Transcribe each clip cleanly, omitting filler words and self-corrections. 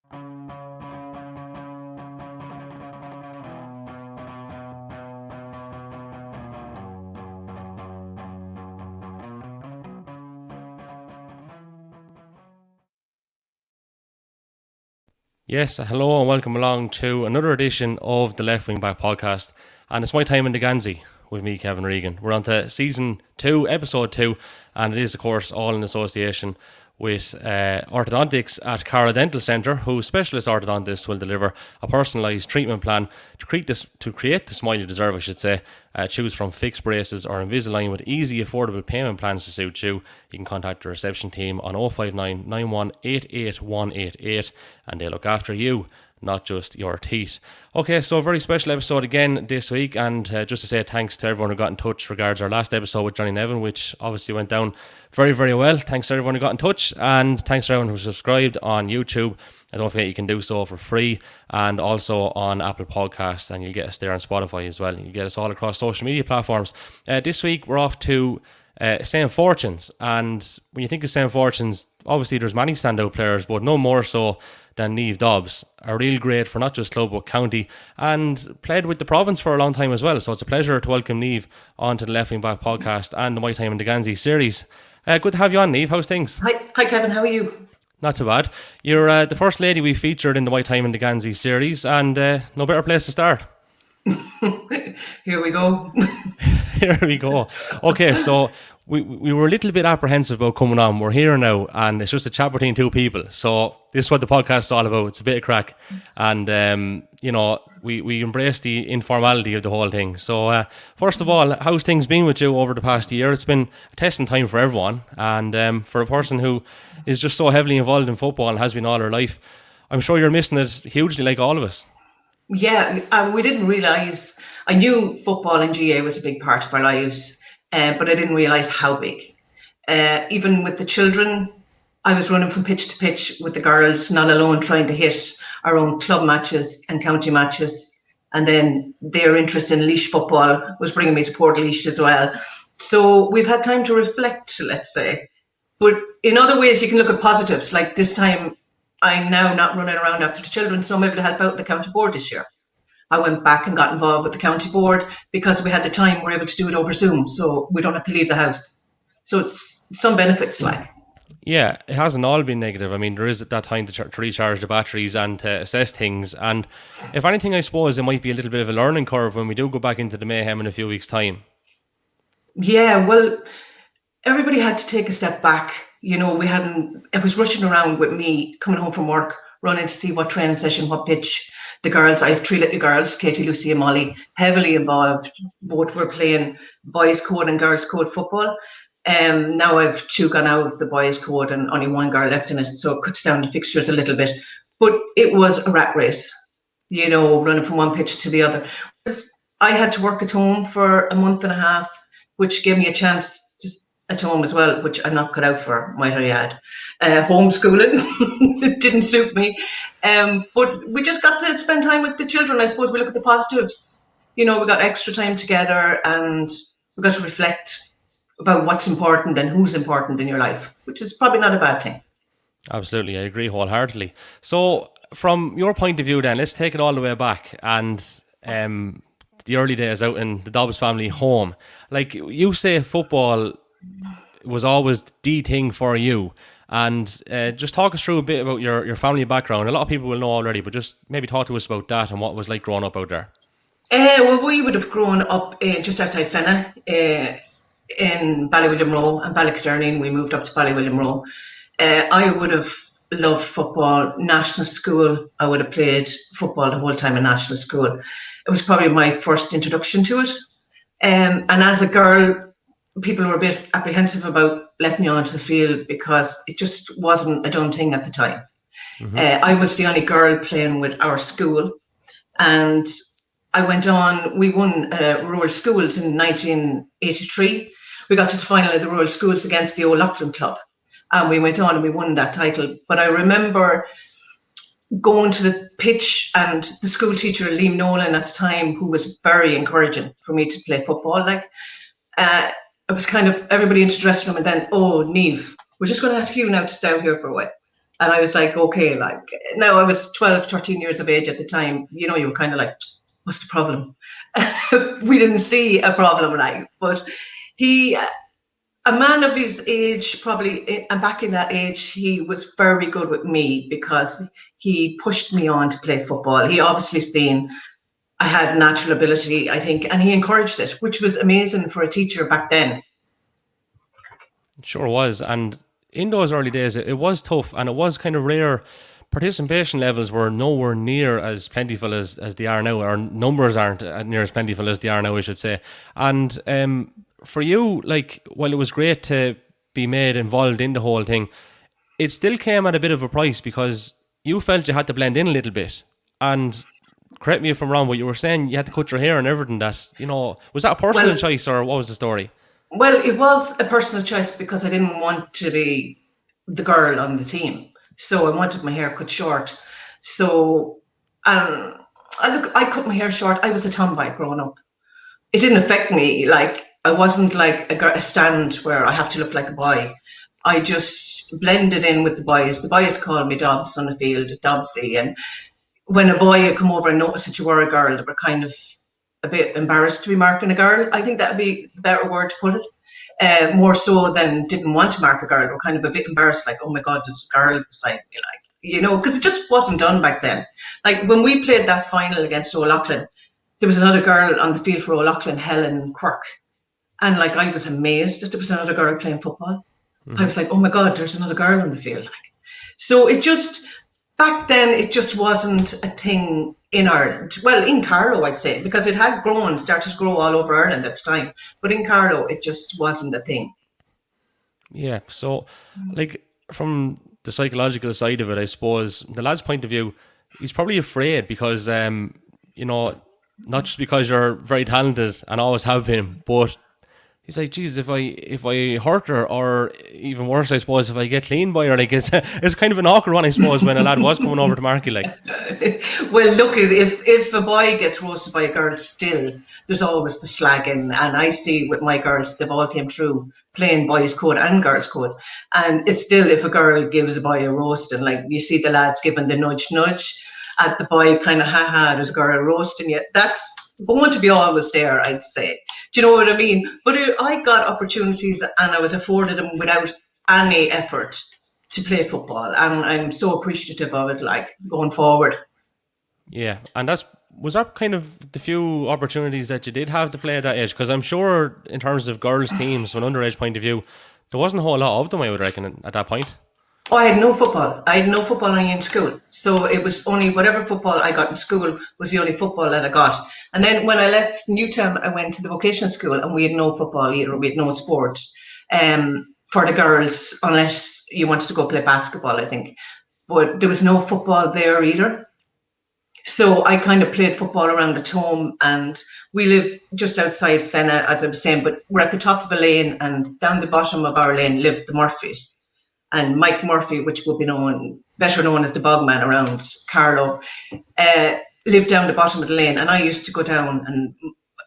Yes, hello and welcome along to another edition of the Left Wing Back podcast. And it's my time in the Geansaí with me, Kevin Regan. We're on to season 2, episode 2, and it is, of course, all in association with Orthodontics at Carlow Dental Centre, whose specialist orthodontists will deliver a personalised treatment plan to create the smile you deserve, I should say. Choose from fixed braces or Invisalign with easy, affordable payment plans to suit you. You can contact the reception team on 059 91 88 188 and they look after you, not just your teeth. Okay, so a very special episode again this week, and just to say thanks to everyone who got in touch regards our last episode with Johnny Nevin, which obviously went down very, very well. Thanks to everyone who got in touch, and thanks to everyone who subscribed on YouTube. And don't forget you can do so for free, and also on Apple Podcasts, and you'll get us there on Spotify as well. You get us all across social media platforms. This week we're off to St. Fortunes, and when you think of St. Fortunes, obviously there's many standout players, but no more so than Niamh Dobbs, a real great for not just club but county, and played with the province for a long time as well. So it's a pleasure to welcome Niamh onto the Left Wing Back podcast and the My Time in the Geansaí series. Good to have you on, Niamh. How's things? Hi Kevin, how are you? Not too bad. You're the first lady we featured in the My Time in the Geansaí series, and no better place to start. Here we go. Here we go. Okay, so we were a little bit apprehensive about coming on. We're here now, and it's just a chat between two people. So this is what the podcast is all about. It's a bit of crack, and we embrace the informality of the whole thing. So first of all, how's things been with you over the past year? It's been a testing time for everyone, and for a person who is just so heavily involved in football and has been all her life, I'm sure you're missing it hugely, like all of us. Yeah, we didn't realise. I knew football and GA was a big part of our lives, but I didn't realise how big. Even with the children, I was running from pitch to pitch with the girls, not alone trying to hit our own club matches and county matches. And then their interest in leash football was bringing me to Portlaoise as well. So we've had time to reflect, let's say. But in other ways, you can look at positives. Like this time, I'm now not running around after the children, so I'm able to help out the county board this year. I went back and got involved with the county board because we had the time, we're able to do it over Zoom, so we don't have to leave the house. So it's some benefits, like. Yeah, it hasn't all been negative. I mean, there is that time to recharge the batteries and to assess things. And if anything, I suppose it might be a little bit of a learning curve when we do go back into the mayhem in a few weeks' time. Yeah, well, everybody had to take a step back. You know, it was rushing around with me coming home from work, running to see what training session, what pitch. The girls, I have 3 little girls, Katie, Lucy and Molly, heavily involved. Both were playing boys code and girls code football. Now I've 2 gone out of the boys code and only 1 girl left in it, so it cuts down the fixtures a little bit. But it was a rat race, you know, running from one pitch to the other. I had to work at home for a month and a half, which gave me a chance to at home as well, which I'm not cut out for, might I add. Homeschooling, it didn't suit me. But we just got to spend time with the children. I suppose we look at the positives. You know, we got extra time together and we got to reflect about what's important and who's important in your life, which is probably not a bad thing. Absolutely, I agree wholeheartedly. So from your point of view then, let's take it all the way back and the early days out in the Dobbs family home. Like you say, football was always the thing for you, and just talk us through a bit about your family background. A lot of people will know already, but just maybe talk to us about that and what it was like growing up out there. Well, we would have grown up just outside Fenna in Ballywilliam Row and Ballycaderney. We moved up to Ballywilliam Row. I would have loved football, national school. I would have played football the whole time in national school. It was probably my first introduction to it. And as a girl, people were a bit apprehensive about letting me onto the field because it just wasn't a done thing at the time. Mm-hmm. I was the only girl playing with our school, and I went on. We won rural schools in 1983. We got to the final of the rural schools against the old Lachlan Club, and we went on and we won that title. But I remember going to the pitch, and the school teacher, Liam Nolan at the time, who was very encouraging for me to play football. Like, it was kind of everybody into the dressing room, and then, oh, Niamh, we're just going to ask you now to stay out here for a while. And I was like, okay, like, now I was 12, 13 years of age at the time. You know, you were kind of like, what's the problem? We didn't see a problem, like, but he, a man of his age, probably, and back in that age, he was very good with me because he pushed me on to play football. He obviously seen I had natural ability, I think, and he encouraged it, which was amazing for a teacher back then. It sure was. And in those early days, it was tough, and it was kind of rare. Participation levels were nowhere near as plentiful as they are now, or numbers aren't near as plentiful as they are now, I should say. And for you, like, while it was great to be made involved in the whole thing, it still came at a bit of a price because you felt you had to blend in a little bit. And correct me if I'm wrong, but you were saying you had to cut your hair and everything. That, you know, was that a personal choice, or what was the story? Well, it was a personal choice because I didn't want to be the girl on the team. So I wanted my hair cut short. So I cut my hair short. I was a tomboy growing up. It didn't affect me. Like, I wasn't like a stand where I have to look like a boy. I just blended in with the boys. The boys called me Dobbs on the field, Dobbsy. And when a boy would come over and notice that you were a girl, they were kind of a bit embarrassed to be marking a girl. I think that would be the better word to put it. More so than didn't want to mark a girl. They were kind of a bit embarrassed, like, oh my God, there's a girl beside me, like, you know, because it just wasn't done back then. Like, when we played that final against O'Loughlin, there was another girl on the field for O'Loughlin, Helen Quirk. And like, I was amazed that there was another girl playing football. I was like, oh my God, there's another girl on the field. Like, so it just, back then, it just wasn't a thing in Ireland. Well, in Carlow, I'd say, because it had started to grow all over Ireland at the time. But in Carlow, it just wasn't a thing. Yeah, so, like, from the psychological side of it, I suppose, the lad's point of view, he's probably afraid because, you know, not just because you're very talented and always have been, but he's like, geez, if I hurt her, or even worse, I suppose, if I get clean by her, like, it's kind of an awkward one, I suppose, when a lad was coming over to mark you, like. Well, look, if a boy gets roasted by a girl, still there's always the slagging, and I see with my girls, they've all came through playing boys' code and girls' code, and it's still, if a girl gives a boy a roast, and like you see the lads giving the nudge at the boy, kind of, ha, there's a girl roasting you, that's going to be always there, I'd say. Do you know what I mean? But I got opportunities and I was afforded them without any effort to play football, and I'm so appreciative of it, like, going forward. Yeah, and was that kind of the few opportunities that you did have to play at that age? Because I'm sure in terms of girls' teams, from an underage point of view, there wasn't a whole lot of them, I would reckon, at that point. Oh, I had no football. I had no football in school. So it was only whatever football I got in school was the only football that I got. And then when I left Newtown, I went to the vocational school and we had no football either. We had no sport for the girls, unless you wanted to go play basketball, I think. But there was no football there either. So I kind of played football around at home, and we live just outside Fenna, as I was saying, but we're at the top of a lane, and down the bottom of our lane lived the Murphys. And Mike Murphy, which would be better known as the Bogman around Carlow, lived down the bottom of the lane. And I used to go down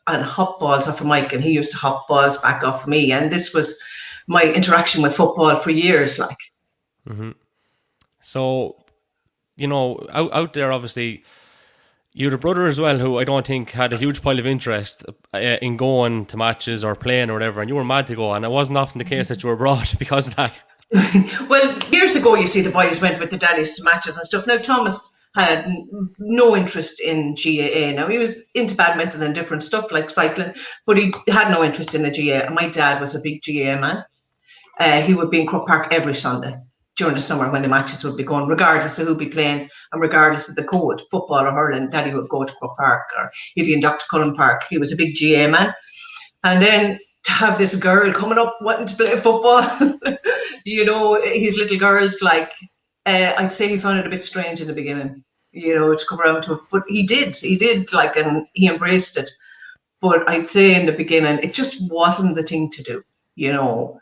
and hop balls off of Mike, and he used to hop balls back off me. And this was my interaction with football for years, like. Mm-hmm. So, you know, out there, obviously, you had a brother as well who I don't think had a huge pile of interest in going to matches or playing or whatever, and you were mad to go, and it wasn't often the case that you were brought because of that. Well, years ago, you see, the boys went with the daddies to matches and stuff. Now, Thomas had no interest in GAA. Now, he was into badminton and different stuff like cycling, but he had no interest in the GAA. And my dad was a big GAA man. He would be in Crook Park every Sunday during the summer when the matches would be going, regardless of who'd be playing and regardless of the code, football or hurling. Daddy would go to Crook Park, or he'd be in Dr. Cullen Park. He was a big GAA man. And then to have this girl coming up wanting to play football, you know, his little girls, like, I'd say he found it a bit strange in the beginning, you know, to come around to it. But he did, like, and he embraced it. But I'd say in the beginning, it just wasn't the thing to do, you know.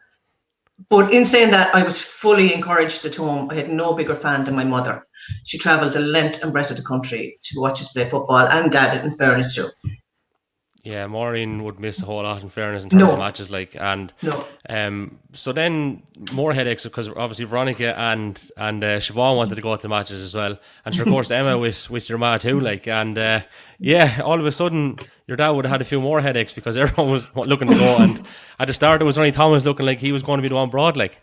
But in saying that, I was fully encouraged at home. I had no bigger fan than my mother. She travelled the length and breadth of the country to watch us play football, and Dad, in fairness to. Yeah, Maureen would miss a whole lot in fairness in terms of No, matches, like, and no. so then more headaches because obviously Veronica and Siobhan wanted to go to the matches as well, and sure, of course Emma with your ma too, like, and yeah, all of a sudden your dad would have had a few more headaches because everyone was looking to go, and at the start it was only Thomas looking like he was going to be the one broad, like.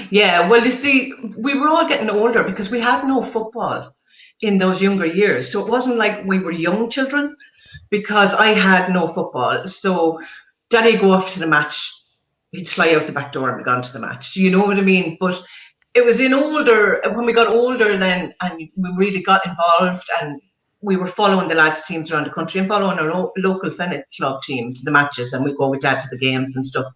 Yeah, well, you see, we were all getting older because we had no football in those younger years. So it wasn't like we were young children because I had no football. So daddy would go off to the match, he'd slide out the back door and be gone to the match. Do you know what I mean? But it was when we got older then, and we really got involved, and we were following the lads' teams around the country and following our local Fennet club team to the matches, and we'd go with dad to the games and stuff.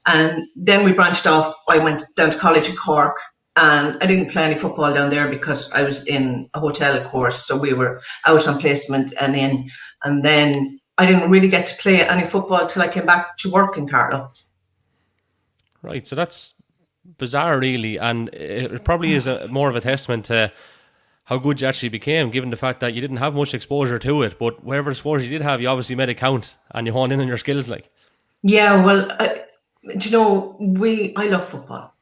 And then we branched off. I went down to college in Cork, and I didn't play any football down there because I was in a hotel course. So we were out on placement and in. And then I didn't really get to play any football till I came back to work in Carlow. Right, so that's bizarre, really, and it probably is more of a testament to how good you actually became, given the fact that you didn't have much exposure to it, but whatever exposure you did have, you obviously made it count, and you honed in on your skills, like. Yeah, well, do you know, I love football.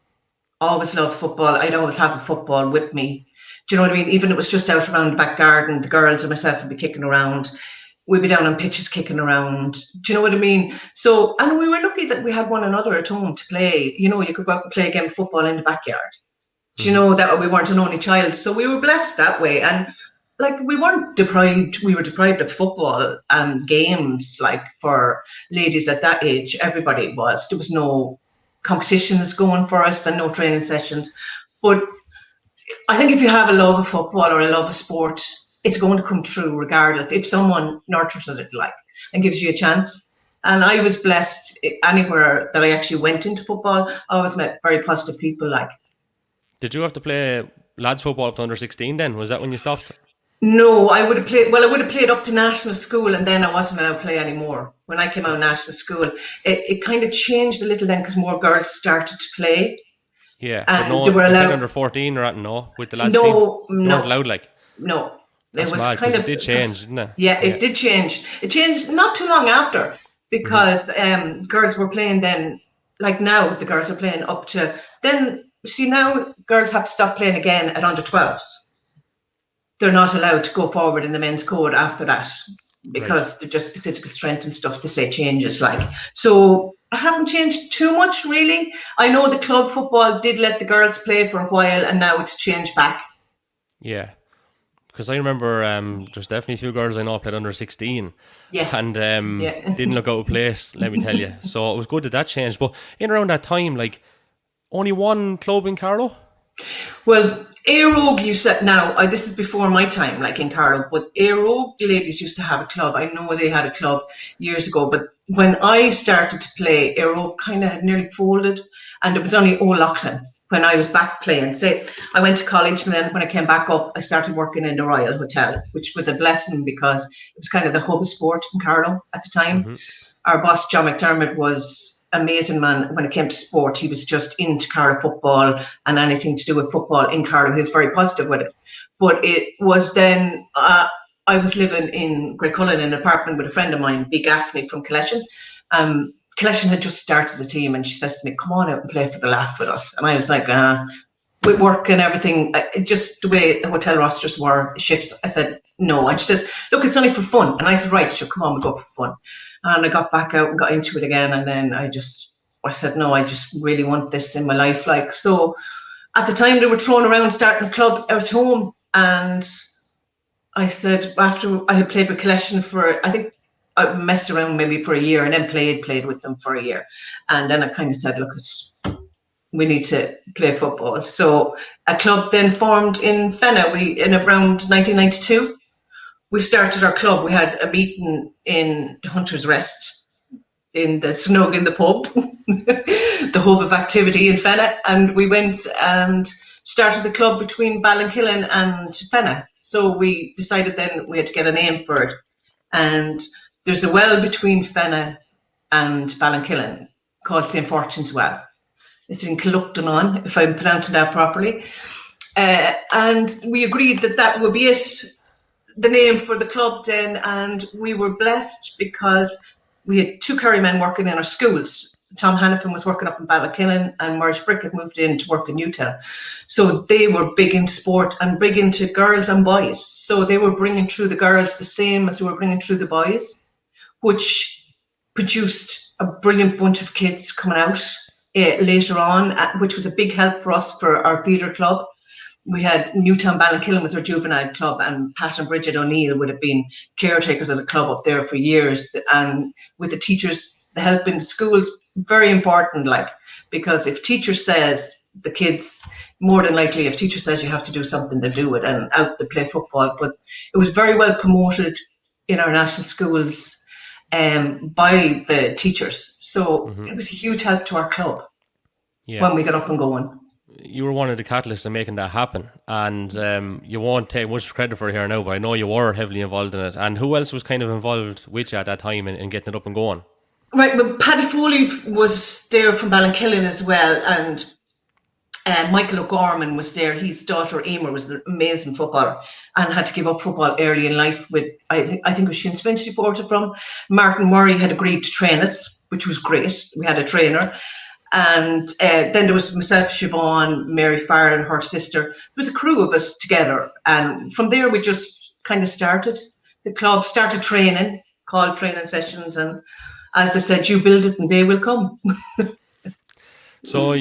Always loved football. I'd always have a football with me. Do you know what I mean? Even if it was just out around the back garden, the girls and myself would be kicking around. We'd be down on pitches kicking around. Do you know what I mean? So, and we were lucky that we had one another at home to play. You know, you could go out and play a game of football in the backyard. Do you know that we weren't an only child? So we were blessed that way. And like we weren't deprived, we were deprived of football and games like for ladies at that age. Everybody was. There was no competitions going for us and no training sessions. But I think if you have a love of football or a love of sport, it's going to come true regardless. If someone nurtures it like and gives you a chance. And I was blessed anywhere that I actually went into football. I always met very positive people like. Did you have to play lads football up to under 16 then? Was that when you stopped? No, I would have played. Well, I would have played up to national school, and then I wasn't allowed to play anymore. When I came out of national school, it kind of changed a little then because more girls started to play, Yeah, but and no, they were playing allowed. under 14 or at no with the lads team? No, You weren't no, allowed, like. no. It That's was mad, kind because it of did change, didn't it? yeah, Yeah. it did change. It changed not too long after because girls were playing then. Like now, the girls are playing up to then. See now, girls have to stop playing again at under 12s. They're not allowed to go forward in the men's code after that Right. because they're just the physical strength and stuff they say changes like. So it hasn't changed too much really. I know the club football did let the girls play for a while and now it's changed back. Yeah. Because I remember there's definitely a few girls I know played under 16 Yeah. and Yeah. didn't look out of place, let me tell you. So it was good that changed. But in around that time, like, only one club in Carlow? Well, Aerogue used to now. This is before my time, like in Carlow, but Aerogue ladies used to have a club. I know they had a club years ago, but when I started to play, Aerogue kind of had nearly folded, and it was only O'Loughlin when I was back playing. Say, I went to college, and then when I came back up, I started working in the Royal Hotel, which was a blessing because it was kind of the hub of sport in Carlow at the time. Mm-hmm. Our boss, John McDermott, was amazing man when it came to sport. He was just into Carlow football and anything to do with football in Carlow. He was very positive with it. But it was then, I was living in Greycullen in an apartment with a friend of mine, Big Gaffney from Collection. Collection had just started the team and she says to me, come on out and play for the laugh with us. And I was like, with work and everything, just the way the hotel rosters were, shifts, I said, no. And she says, look, it's only for fun. And I said, right, sure, come on, we'll go for fun. And I got back out and got into it again. And then I said, no, I just really want this in my life. Like, so at the time they were throwing around starting a club out home. And I said, after I had played with Collection for, I think I messed around maybe for a year and then played with them for a year. And then I kind of said, look, we need to play football. So a club then formed in Fenna. In around 1992, we started our club. We had a meeting in the Hunter's Rest in the snug in the pub, the hub of activity in Fenna, and we went and started the club between Ballinkillen and Fenna. So we decided then we had to get a name for it. And there's a well between Fenna and Ballinkillen called St. Fortune's Well. It's in Killuctanon, if I'm pronouncing that properly. And we agreed that would be it. the name for the club then, and we were blessed because we had 2 Kerry men working in our schools. Tom Hannafin was working up in Ballakillen and Marge Brick had moved in to work in Newtown. So they were big in sport and big into girls and boys. So they were bringing through the girls the same as they were bringing through the boys, which produced a brilliant bunch of kids coming out later on, which was a big help for us for our feeder club. We had Newtown Ballakillen was our juvenile club, and Pat and Bridget O'Neill would have been caretakers of the club up there for years. And with the teachers, the help in the schools, very important, like, because if teacher says the kids, more than likely, if teacher says you have to do something, they'll do it and out to play football. But it was very well promoted in our national schools by the teachers. So it was a huge help to our club when we got up and going. You were one of the catalysts in making that happen, and you won't take much credit for it here now, but I know you were heavily involved in it. And who else was kind of involved with you at that time in getting it up and going? Right, but Paddy Foley was there from Ballinkillen as well, and Michael O'Gorman was there. His daughter Emer was an amazing footballer and had to give up football early in life with, I think it was Shin Spence she reported from. Martin Murray had agreed to train us, which was great. We had a trainer. And then there was myself, Siobhan, Mary Farrell, her sister. There was a crew of us together. And from there, we just kind of started. The club started training, called training sessions. And as I said, you build it and they will come. So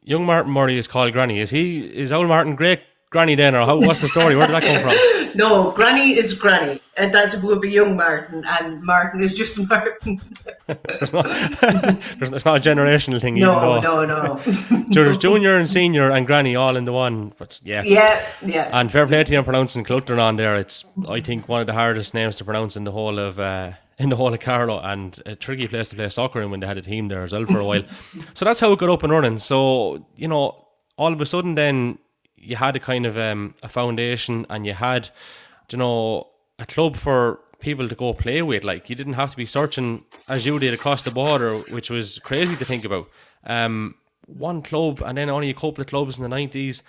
young Martin Murray is called Granny. Is old Martin great Granny then? Or what's the story? Where did that come from? No, Granny is Granny. And that would be young Martin. And Martin is just Martin. It's not a generational thing. No. There's junior and senior and Granny all in the one. But yeah. And fair play to you on pronouncing Clutton on there. It's, I think, one of the hardest names to pronounce in the whole of Carlow, and a tricky place to play soccer in when they had a team there as well for a while. So that's how it got up and running. So, all of a sudden then you had a kind of a foundation, and you had, a club for people to go play with. Like, you didn't have to be searching as you did across the border, which was crazy to think about. One club and then only a couple of clubs in the 90s.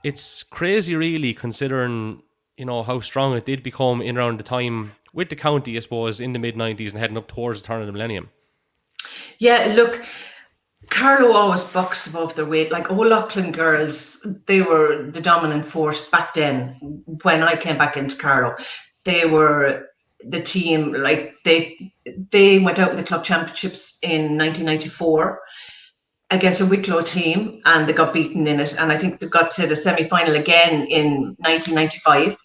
It's crazy really, considering how strong it did become in around the time with the county, I suppose, in the mid-90s and heading up towards the turn of the millennium. Yeah, look, Carlow always boxed above their weight. Like O'Loughlin girls, they were the dominant force back then. When I came back into Carlow, they were the team. Like they went out in the club championships in 1994 against a Wicklow team, and they got beaten in it. And I think they got to the semi-final again in 1995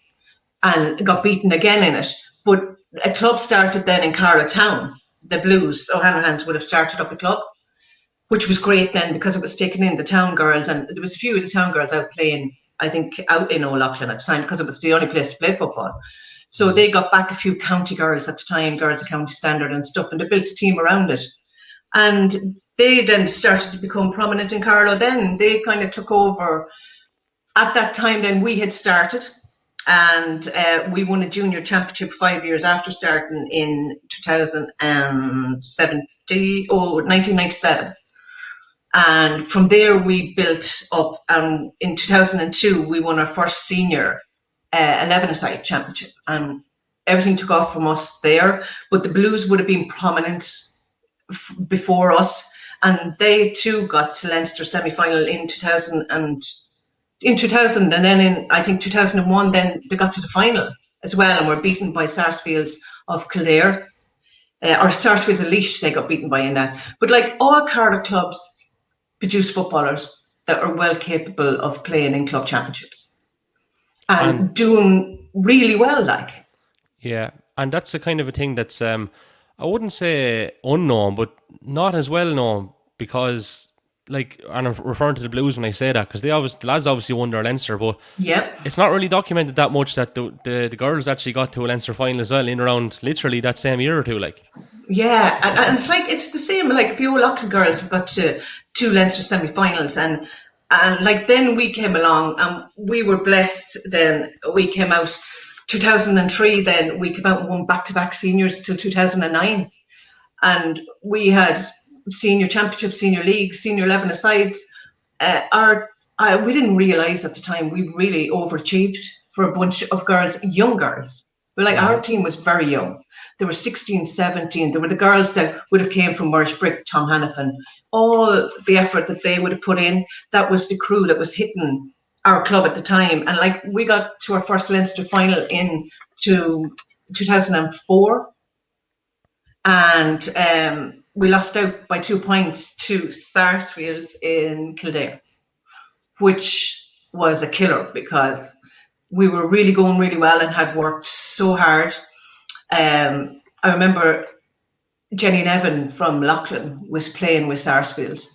and got beaten again in it. But a club started then in Carlow Town. The Blues, O'Hanrahan's, would have started up a club, which was great then because it was taking in the town girls, and there was a few of the town girls out playing, I think, out in O'Loughlin at the time because it was the only place to play football. So they got back a few county girls at the time, girls of county standard and stuff, and they built a team around it. And they then started to become prominent in Carlow then. They kind of took over. At that time then we had started, and we won a junior championship 5 years after starting in 1997. And from there we built up. In 2002 we won our first senior 11-a-side championship, and everything took off from us there. But the Blues would have been prominent before us, and they too got to Leinster semi-final in 2000, and then in, I think, 2001 then they got to the final as well, and were beaten by Sarsfields of Kildare, or Sarsfields of Laois they got beaten by in that. But like all Carlow clubs produce footballers that are well capable of playing in club championships and doing really well, like. Yeah, and that's the kind of a thing that's, I wouldn't say unknown, but not as well known, because, like, and I'm referring to the Blues when I say that, because the lads obviously won their Leinster, but it's not really documented that much that the girls actually got to a Leinster final as well in around literally that same year or two, like. Yeah, and it's like, it's the same, like the O'Loughlin girls have got to 2 Leinster semi-finals, and like then we came along and we were blessed. Then we came out 2003, then we came out and won back-to-back seniors till 2009, and we had senior championships, senior leagues, senior 11-a-sides. We didn't realise at the time we really overachieved for a bunch of girls, young girls, But like our team was very young. There were 16, 17. There were the girls that would have came from Morris Brick, Tom Hannafin. All the effort that they would have put in, that was the crew that was hitting our club at the time. And like we got to our first Leinster final in 2004. And we lost out by 2 points to Sarsfields in Kildare, which was a killer because we were really going really well and had worked so hard. I remember Jenny Nevin from Loughlin was playing with Sarsfields,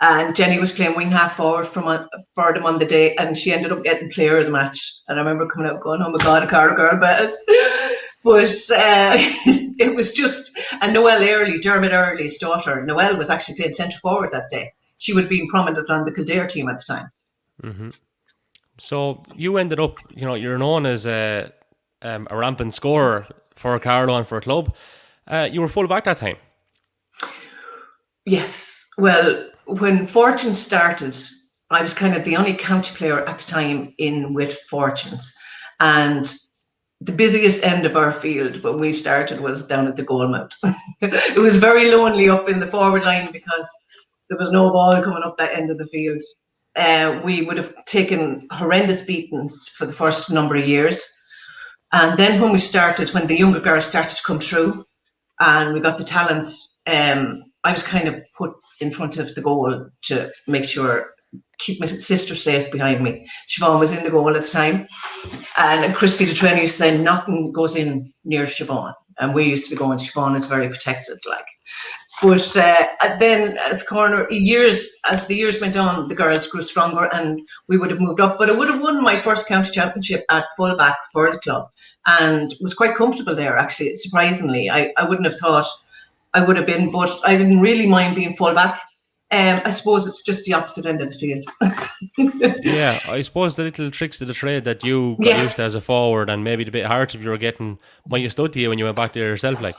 and Jenny was playing wing half forward for them on the day, and she ended up getting player of the match. And I remember coming out going, "Oh my God, a Carlow girl bet." But it was just, and Noelle Early, Dermot Early's daughter, Noelle was actually playing centre forward that day. She would have been prominent on the Kildare team at the time. Mm-hmm. So you ended up, you're known as a rampant scorer for Carlow and for a club. You were full back that time. Yes. Well, when Fortunes started, I was kind of the only county player at the time in with Fortunes. And the busiest end of our field when we started was down at the goal mouth. It was very lonely up in the forward line because there was no ball coming up that end of the field. We would have taken horrendous beatings for the first number of years. And then when the younger girls started to come through and we got the talents, I was kind of put in front of the goal to make sure, keep my sister safe behind me. Siobhan was in the goal at the time. And Christy the trainer used to say nothing goes in near Siobhan. And we used to be going, Siobhan is very protected, like. But then as the years went on, the girls grew stronger and we would have moved up. But I would have won my first county championship at fullback for the club and was quite comfortable there, actually, surprisingly. I wouldn't have thought I would have been, but I didn't really mind being fullback. I suppose it's just the opposite end of the field. Yeah, I suppose the little tricks of the trade that you got used to as a forward and maybe the bit hardship you were getting might have stood to you when you went back there yourself, like.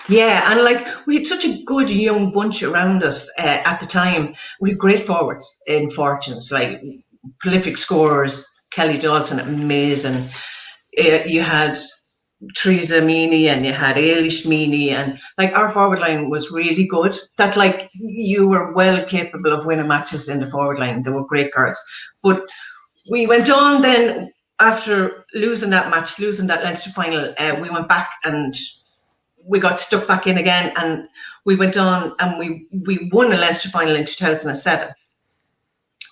Yeah, and like we had such a good young bunch around us at the time. We had great forwards in Fortunes, like prolific scorers. Kelly Dalton, amazing. You had Teresa Meany and you had Ailish Meany, and like our forward line was really good. That like you were well capable of winning matches in the forward line. They were great girls. But we went on then after losing that Leinster final. We went back and we got stuck back in again, and we went on and we won a Leinster final in 2007.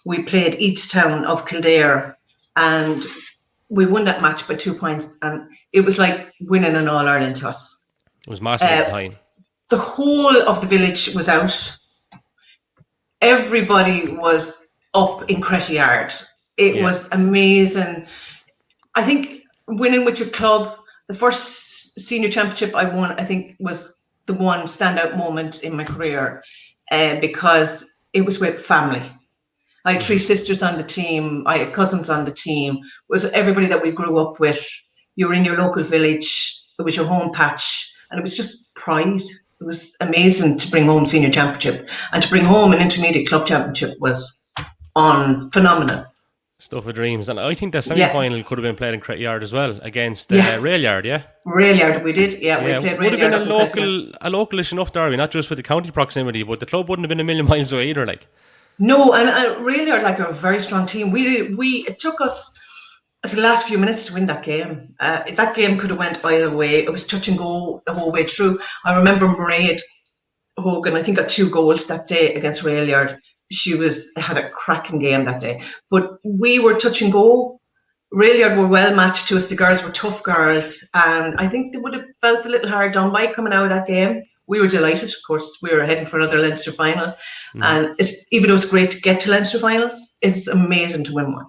We played Easttown of Kildare and we won that match by 2 points, and it was like winning an All-Ireland to us. It was massive at the time. The whole of the village was out. Everybody was up in Cretty Yard. It was amazing. I think winning with your club, the first senior championship I won, I think was the one standout moment in my career because it was with family. I had 3 sisters on the team. I had cousins on the team. It was everybody that we grew up with. You were in your local village. It was your home patch. And it was just pride. It was amazing to bring home senior championship. And to bring home an intermediate club championship was phenomenal. Stuff of dreams. And I think the semi-final could have been played in Cretty Yard as well against Rail Yard, Rail Yard, we did. We played Rail Yard. Would have been a localish enough derby, not just with the county proximity, but the club wouldn't have been a million miles away either, like. No, and Rail Yard like are a very strong team. It took us the last few minutes to win that game. That game could have went either way. It was touch and go the whole way through. I remember Mairead Hogan, I think, got 2 goals that day against Rail Yard. She had a cracking game that day. But we were touch and go. Rail Yard were well matched to us. The girls were tough girls, and I think they would have felt a little hard done by coming out of that game. We were delighted, of course. We were heading for another Leinster final. And even though it's great to get to Leinster finals, it's amazing to win one.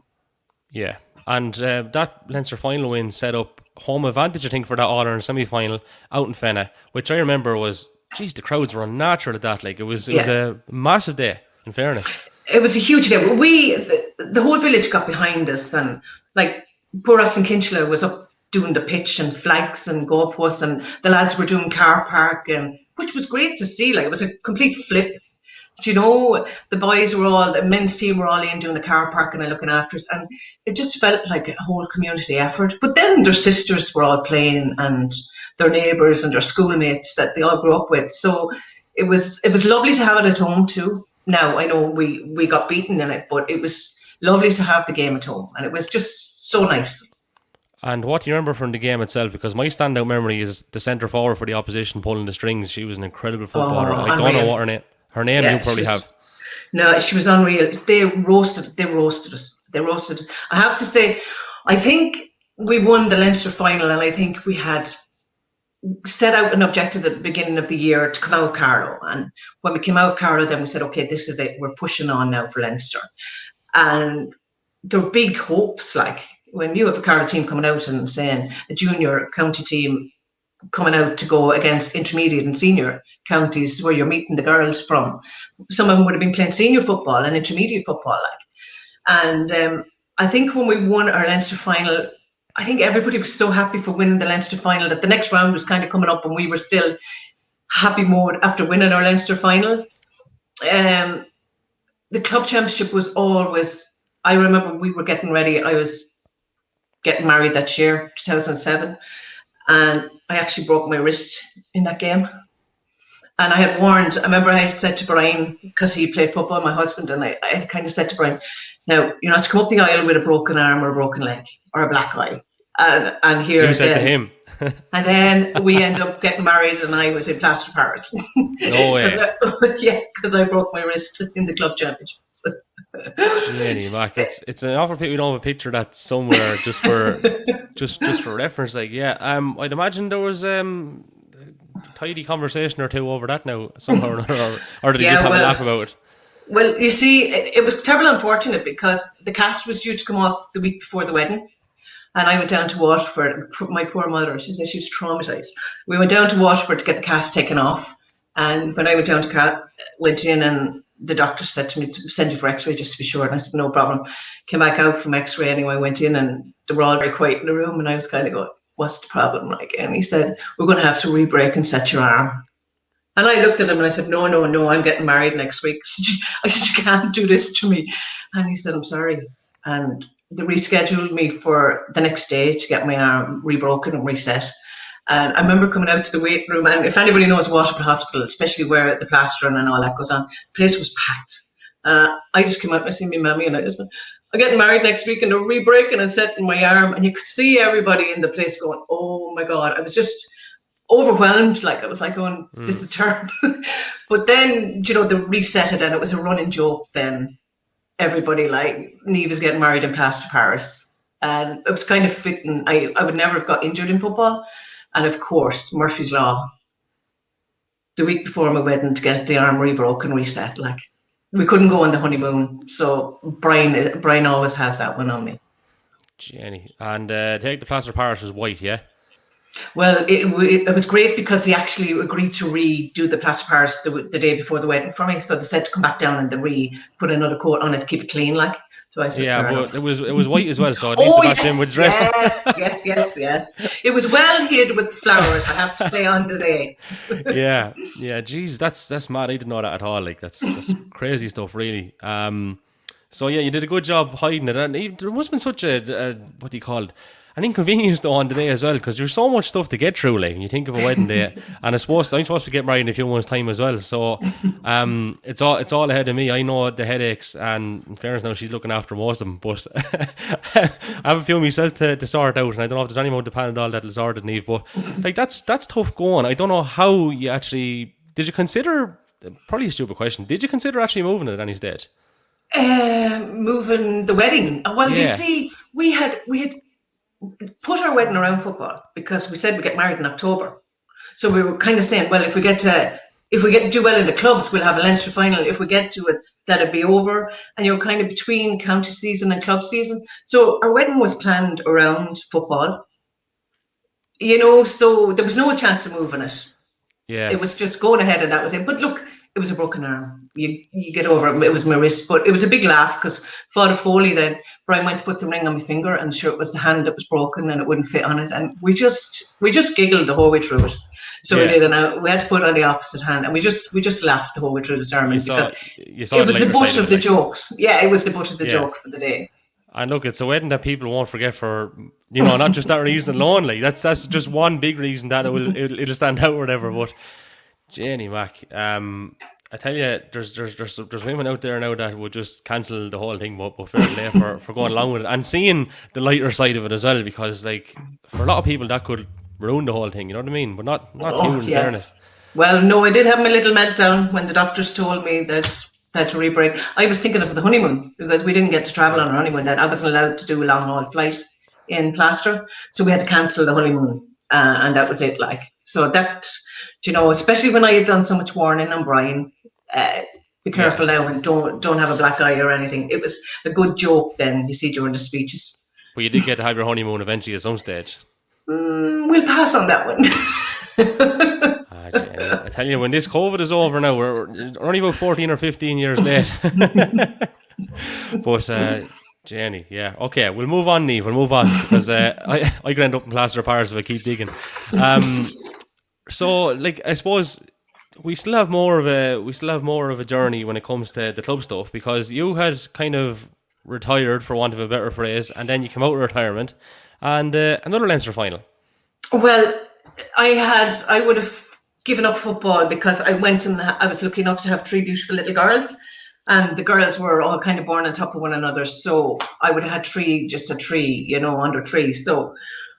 Yeah. And that Leinster final win set up home advantage, I think, for that All-Ireland semi-final out in Fenagh, which I remember was, geez, the crowds were unnatural at that. Like, it was a massive day, in fairness. It was a huge day. The whole village got behind us, and like poor Austin Kinchler was up doing the pitch and flags and goalposts, and the lads were doing car park, and which was great to see. Like, it was a complete flip. you know, the men's team were all in doing the car parking and looking after us, and it just felt like a whole community effort. But then their sisters were all playing, and their neighbours and their schoolmates that they all grew up with. So it was lovely to have it at home too. Now I know we got beaten in it, but it was lovely to have the game at home, and it was just so nice. And what do you remember from the game itself? Because my standout memory is the centre forward for the opposition pulling the strings. She was an incredible footballer. Oh, I don't know unreal. what her name Yeah, you probably have. no, she was unreal. They roasted us. They roasted. I have to say, I think we won the Leinster final, and I think we had set out an objective at the beginning of the year to come out of Carlow. And when we came out of Carlow, then we said, okay, this is it. We're pushing on now for Leinster. And there were big hopes, like when you have a Carlow team coming out and saying a junior county team coming out to go against intermediate and senior counties where you're meeting the girls from. Some of them would have been playing senior football and intermediate football, like. And I think when we won our Leinster final, I think everybody was so happy for winning the Leinster final that the next round was kind of coming up, and we were still happy mode after winning our Leinster final. The club championship was always. I remember we were getting ready. I was getting married that year, 2007. And I actually broke my wrist in that game. And I remember I had said to Brian, because he played football, my husband, and I had kind of said to Brian, now, you're not to come up the aisle with a broken arm or a broken leg or a black eye. And here You said to him. And then we end up getting married, and I was in plaster Paris. No way. Because I broke my wrist in the club championships. Jenny, Mac, it's an awful pity we don't have a picture of that somewhere just for just for reference. Like, yeah, I'd imagine there was a tidy conversation or two over that now somehow or another, or did you just have a laugh about it? Well, you see, it was terribly unfortunate because the cast was due to come off the week before the wedding. And I went down to Waterford. My poor mother, she said she was traumatized. We went down to Waterford to get the cast taken off. And when I went down went in, and the doctor said to me to send you for x-ray just to be sure. And I said, no problem. Came back out from x-ray anyway, went in, and they were all very quiet in the room. And I was kind of going, what's the problem? Like, and he said, we're going to have to re-break and set your arm. And I looked at him and I said, no, I'm getting married next week. I said, you can't do this to me. And he said, I'm sorry. And they rescheduled me for the next day to get my arm rebroken and reset. And I remember coming out to the waiting room, and if anybody knows Waterford Hospital, especially where the plastering and all that goes on, the place was packed. I just came out and I seen my mammy, and I just went, I'm getting married next week, and they're rebreaking and setting my arm. And you could see everybody in the place going, oh my God. I was just overwhelmed. Like, I was like going, this is terrible. But then, they reset it, and it was a running joke then. Everybody, like, Niamh is getting married in plaster Paris. And it was kind of fitting. I would never have got injured in football. And of course, Murphy's Law, the week before my wedding, to get the arm rebroken, reset. Like, we couldn't go on the honeymoon. So Brian always has that one on me. Jenny. And take the plaster Paris was white, yeah? Well, it was great because he actually agreed to redo the plaster Paris the day before the wedding for me. So they said to come back down and put another coat on it to keep it clean, like. So I said, yeah, but enough. it was white as well, so at least Sebastian would dress. Yes. It was well hid with flowers, I have to say, on the day. yeah. Geez, that's mad. I didn't know that at all. Like, that's crazy stuff, really. So yeah, you did a good job hiding it, and there must have been such a what do you call it? An inconvenience though on the day as well, because there's so much stuff to get through. Like, when you think of a wedding day, and I'm supposed to get married in a few months' time as well. So, it's all ahead of me. I know the headaches, and in fairness, now she's looking after most of them. But I have a few myself to sort out, and I don't know if there's any amount of Panadol that'll sort it, Niamh. But like, that's tough going. I don't know how you actually did. You consider, probably a stupid question, did you consider actually moving it at any stage? Moving the wedding. Well, Yeah. You see, we had put our wedding around football because we said we get married in October. So we were kind of saying, well, if we do well in the clubs, we'll have a Leinster final. If we get to it, that'd be over. And you're kind of between county season and club season. So our wedding was planned around football. So there was no chance of moving it. Yeah. It was just going ahead, and that was it. But look, it was a broken arm. you get over it. It was my wrist, but it was a big laugh because Father Foley then, Brian went to put the ring on my finger and sure it was the hand that was broken and it wouldn't fit on it. And we just giggled the whole way through it. So we did, and we had to put it on the opposite hand, and we just laughed the whole way through the sermon because it was the butt of the jokes. Yeah, it was the butt of the joke for the day. And look, it's a wedding that people won't forget for, not just that reason alone. Like that's just one big reason that it'll stand out or whatever. But Jenny Mac, I tell you, there's women out there now that would just cancel the whole thing, but fair play for going along with it and seeing the lighter side of it as well, because like for a lot of people that could ruin the whole thing, you know what I mean? But not you, in fairness. Well, no, I did have my little meltdown when the doctors told me that to re-break. I was thinking of the honeymoon because we didn't get to travel on our honeymoon. Then I wasn't allowed to do a long haul flight in plaster, so we had to cancel the honeymoon, and that was it. Like, so that, especially when I had done so much warning on Brian, be careful now and don't have a black eye or anything. It was a good joke then, you see, during the speeches. But you did get to have your honeymoon eventually at some stage. We'll pass on that one. I tell you, when this COVID is over now, we're only about 14 or 15 years late. But Jenny, okay, we'll move on, Niamh. We'll move on because I could end up in plaster of Paris if I keep digging. So, like, I suppose we still have more of a journey when it comes to the club stuff, because you had kind of retired, for want of a better phrase, and then you came out of retirement and another Leinster final. Well, I would have given up football because I went and I was lucky enough to have 3 beautiful little girls, and the girls were all kind of born on top of one another. So I would have had 3, under 3. So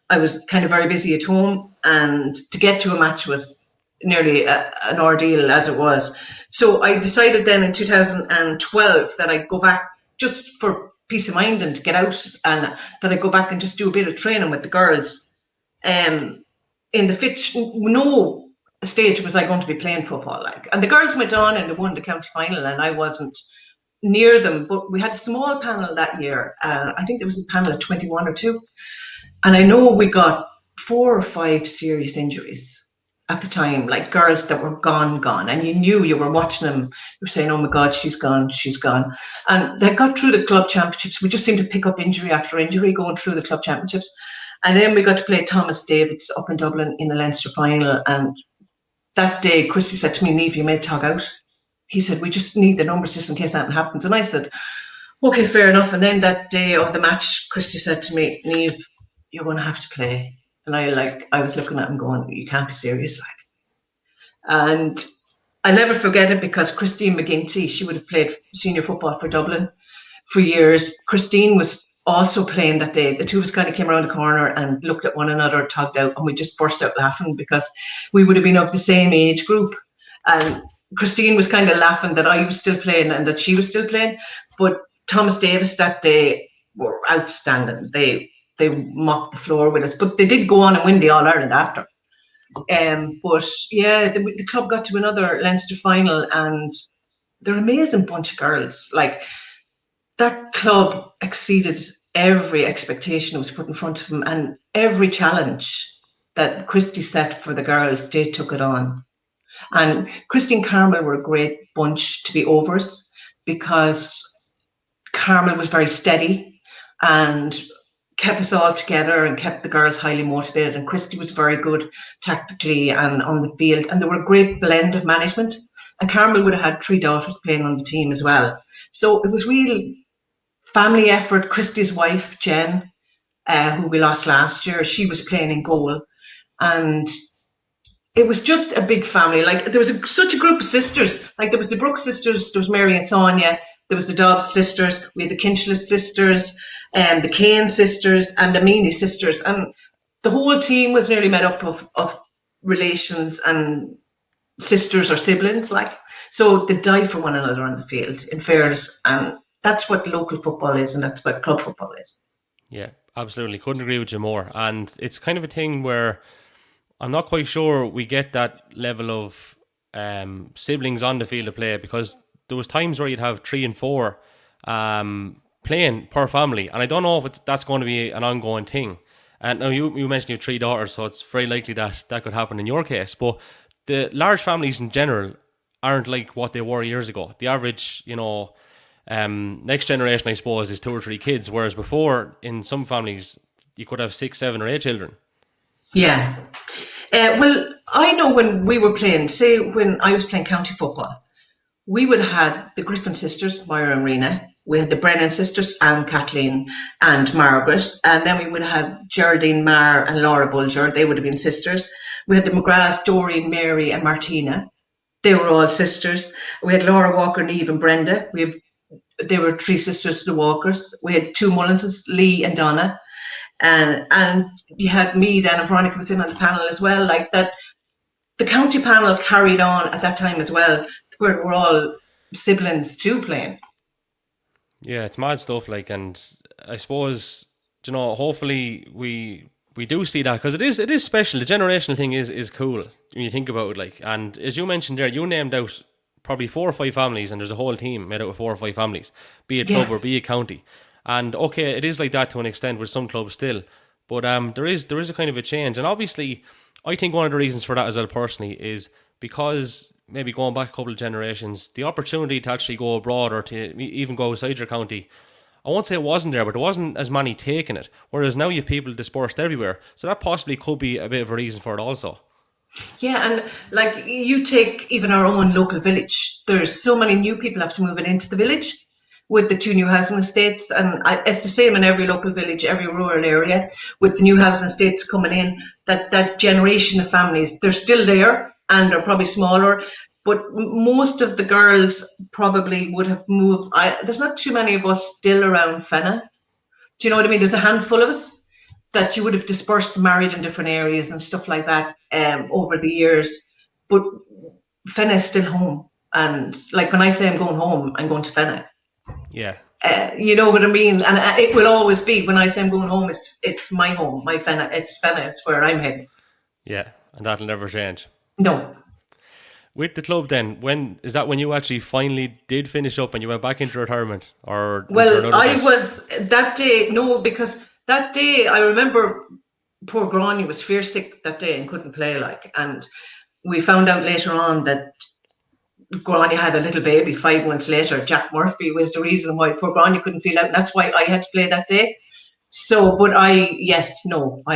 I was kind of very busy at home, and to get to a match was nearly an ordeal as it was. So I decided then in 2012 that I'd go back just for peace of mind and to get out, and that I'd go back and just do a bit of training with the girls. In the Fitch, no stage was I going to be playing football, like, and the girls went on and they won the county final and I wasn't near them, but we had a small panel that year. I think there was a panel of 21 or 2, and I know we got 4 or 5 serious injuries at the time, like girls that were gone, and you were watching them, you were saying, oh my God, she's gone, and they got through the club championships. We just seemed to pick up injury after injury going through the club championships, and then we got to play Thomas Davids up in Dublin in the Leinster final, and that day, Christy said to me, Niamh, you may tug out. He said, we just need the numbers just in case anything happens. And I said, okay, fair enough. And then that day of the match, Christy said to me, Niamh, you're going to have to play. And I was looking at him going, you can't be serious. And I'll never forget it because Christine McGinty, she would have played senior football for Dublin for years. Christine was also playing that day. The two of us kind of came around the corner and looked at one another, tugged out, and we just burst out laughing because we would have been of the same age group. And Christine was kind of laughing that I was still playing and that she was still playing. But Thomas Davis that day were outstanding. They mopped the floor with us, but they did go on and win the All-Ireland after. But yeah, the club got to another Leinster final, and they're an amazing bunch of girls. Like, that club exceeded every expectation that was put in front of them, and every challenge that Christy set for the girls, they took it on. And Christy and Carmel were a great bunch to be overs because Carmel was very steady and kept us all together and kept the girls highly motivated, and Christy was very good tactically and on the field, and they were a great blend of management. And Carmel would have had 3 daughters playing on the team as well. So it was real family effort. Christy's wife, Jen, who we lost last year, she was playing in goal. And it was just a big family. Like, there was such a group of sisters. Like, there was the Brooks sisters, there was Mary and Sonia, there was the Dobbs sisters, we had the Kinchless sisters, the Kane sisters, and the Meany sisters. And the whole team was nearly made up of relations and sisters or siblings. Like, so they died for one another on the field, in fairness. And that's what local football is, and that's what club football is. Yeah, absolutely. Couldn't agree with you more. And it's kind of a thing where I'm not quite sure we get that level of siblings on the field of play, because there was times where you'd have 3 and 4 playing per family, and I don't know if that's going to be an ongoing thing. And now you mentioned you have 3 daughters, so it's very likely that could happen in your case. But the large families in general aren't like what they were years ago. The average, next generation, I suppose, is 2 or 3 kids, whereas before, in some families, you could have 6, 7, or 8 children. Yeah. Well, I know when we were playing, say when I was playing county football, we would have had the Griffin sisters, Moira and Rena. We had the Brennan sisters, Anne, Kathleen, and Margaret. And then we would have Geraldine Marr and Laura Bulger. They would have been sisters. We had the McGraths, Doreen, Mary, and Martina. They were all sisters. We had Laura Walker, Niamh, and Brenda. They were 3 sisters, the Walkers. We had 2 Mullinses, Lee and Donna. And you had me then, and Veronica was in on the panel as well. Like that, the county panel carried on at that time as well, where we're all siblings too playing. Yeah, it's mad stuff. Like, and I suppose, hopefully we do see that, because it is special. The generational thing is cool when you think about it. Like, and as you mentioned there, you named out probably 4 or 5 families, and there's a whole team made out of 4 or 5 families, be it club or be it county. And okay, it is like that to an extent with some clubs still, but there is a kind of a change, and obviously, I think one of the reasons for that as well personally is because maybe going back a couple of generations, the opportunity to actually go abroad or to even go outside your county, I won't say it wasn't there, but there wasn't as many taking it. Whereas now you have people dispersed everywhere, so that possibly could be a bit of a reason for it also. Yeah, and like you take even our own local village, there's so many new people have to move it into the village with the 2 new housing estates, and it's the same in every local village, every rural area, with the new housing estates coming in. That generation of families, they're still there, and they're probably smaller, but most of the girls probably would have moved. There's not too many of us still around Fenna. Do you know what I mean? There's a handful of us that you would have dispersed, married in different areas and stuff like that over the years. But Fenna is still home. And like when I say I'm going home, I'm going to Fenna. Yeah. You know what I mean? And it will always be, when I say I'm going home, it's my home, my Fenna. It's Fenna, it's where I'm heading. Yeah, and that'll never change. No. With the club then, when you actually finally did finish up and you went back into retirement? Or well, I was that day, no, because that day I remember poor Gráinne was fierce sick that day and couldn't play, like, and we found out later on that Gráinne had a little baby 5 months later. Jack Murphy was the reason why poor Gráinne couldn't feel out, and that's why I had to play that day. So, but I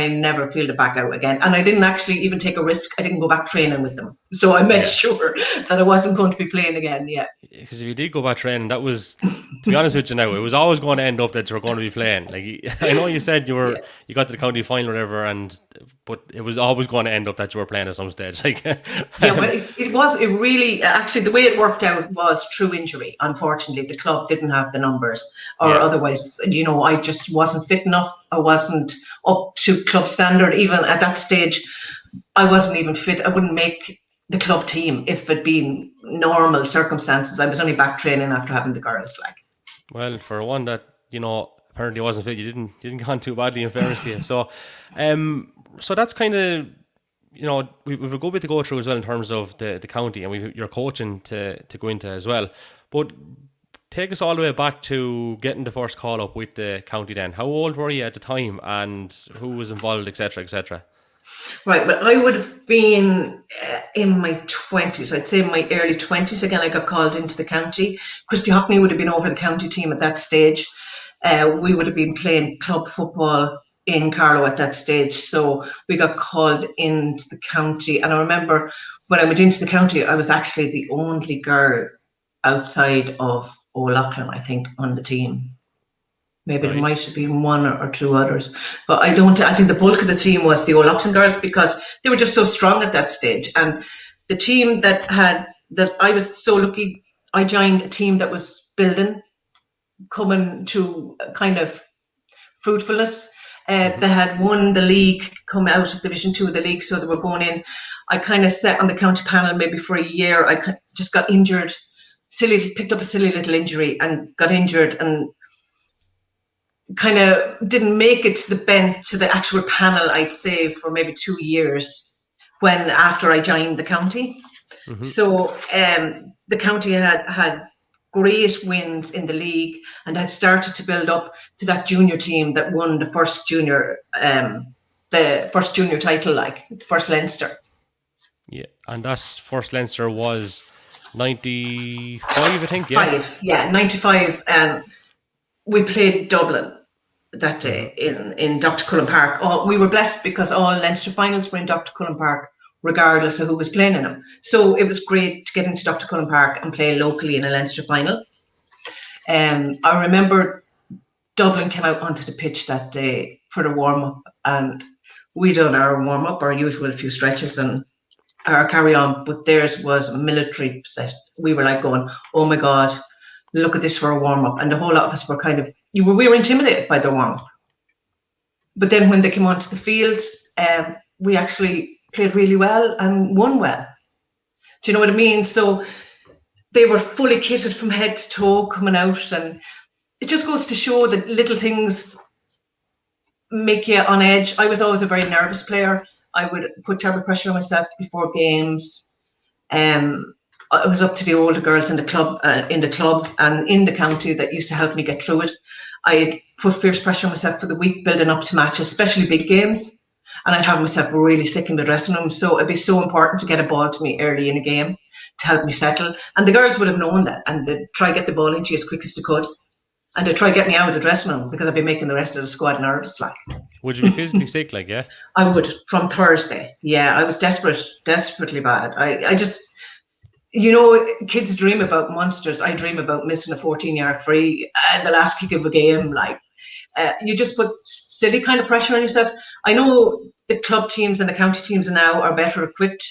never filled it back out again. And I didn't actually even take a risk. I didn't go back training with them. So I made sure that I wasn't going to be playing again. Yeah. Because if you did go back training, that was, to be honest with you now, it was always going to end up that you were going to be playing. Like, I know you said you got to the county final or whatever, but it was always going to end up that you were playing at some stage. Like, yeah, well, it really, actually, the way it worked out was through injury. Unfortunately, the club didn't have the numbers, or otherwise, I just wasn't fit enough. I wasn't up to club standard. Even at that stage, I wasn't even fit. I wouldn't make the club team if it'd been normal circumstances. I was only back training after having the girls. Like, well, for one that apparently wasn't fit, you didn't go on too badly, in fairness to you. So, so that's kind of, we've a good bit to go through as well in terms of the county, and your coaching to go into as well. But take us all the way back to getting the first call up with the county then. How old were you at the time, and who was involved, etc., etc.? Right, but I would have been in my 20s. I'd say in my early 20s. Again, I got called into the county. Christy Hockney would have been over the county team at that stage. We would have been playing club football in Carlow at that stage. So we got called into the county. And I remember when I went into the county, I was actually the only girl outside of O'Loughlin, I think, on the team. Maybe there might have been 1 or 2 others, but I think the bulk of the team was the O'Loughlin girls, because they were just so strong at that stage. And the team that I was so lucky, I joined a team that was building, coming to kind of fruitfulness. They had won the league, come out of Division 2 of the league, so they were going in. I kind of sat on the county panel maybe for a year. I just got injured, picked up a silly little injury and got injured, and kind of didn't make it to the actual panel, I'd say, for maybe 2 years after I joined the county. Mm-hmm. So the county had great wins in the league and had started to build up to that junior team that won the first junior title, like the first Leinster. Yeah, and that first Leinster was 95, I think, yeah. 95. We played Dublin that day in Dr. Cullen Park. We were blessed because all Leinster finals were in Dr. Cullen Park, regardless of who was playing in them. So it was great to get into Dr. Cullen Park and play locally in a Leinster final. I remember Dublin came out onto the pitch that day for the warm-up, and we done our warm-up, our usual few stretches and our carry-on, but theirs was a military set. We were like going, oh my God, look at this for a warm-up. And the whole lot of us were we were intimidated by their warm-up. But then when they came onto the field, we actually played really well and won well. Do you know what I mean? So they were fully kitted from head to toe coming out, and it just goes to show that little things make you on edge. I was always a very nervous player. I would put terrible pressure on myself before games. I was up to the older girls in the club and in the county that used to help me get through it. I'd put fierce pressure on myself for the week building up to matches, especially big games. And I'd have myself really sick in the dressing room. So it'd be so important to get a ball to me early in a game to help me settle. And the girls would have known that, and they'd try to get the ball into you as quick as they could. And they'd try to get me out of the dressing room because I'd be making the rest of the squad nervous. Would you be physically sick, yeah? I would, from Thursday. Yeah, I was desperately bad. I just, kids dream about monsters. I dream about missing a 14-yard free and the last kick of a game. You just put silly kind of pressure on yourself. I know the club teams and the county teams now are better equipped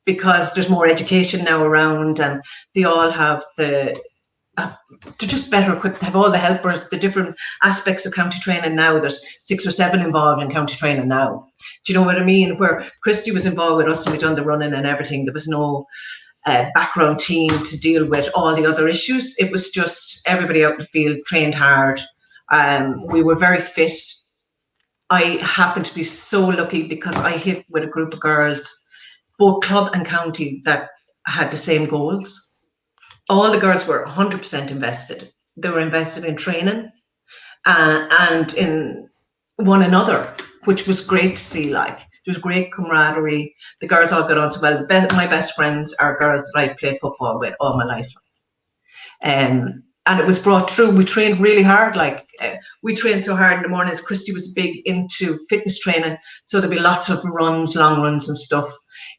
because there's more education now around, and they all have they're just better equipped. They have all the helpers, the different aspects of county training now. There's 6 or 7 involved in county training now. Do you know what I mean? Where Christy was involved with us and we done the running and everything, there was no background team to deal with all the other issues. It was just everybody out in the field trained hard. We were very fit. I happened to be so lucky because I hit with a group of girls, both club and county, that had the same goals. All the girls were 100% invested. They were invested in training and in one another, which was great to see. There was great camaraderie. The girls all got on so well. My best friends are girls that I played football with all my life. And it was brought through. We trained really hard. We trained so hard in the mornings. Christy was big into fitness training. So there'd be lots of runs, long runs and stuff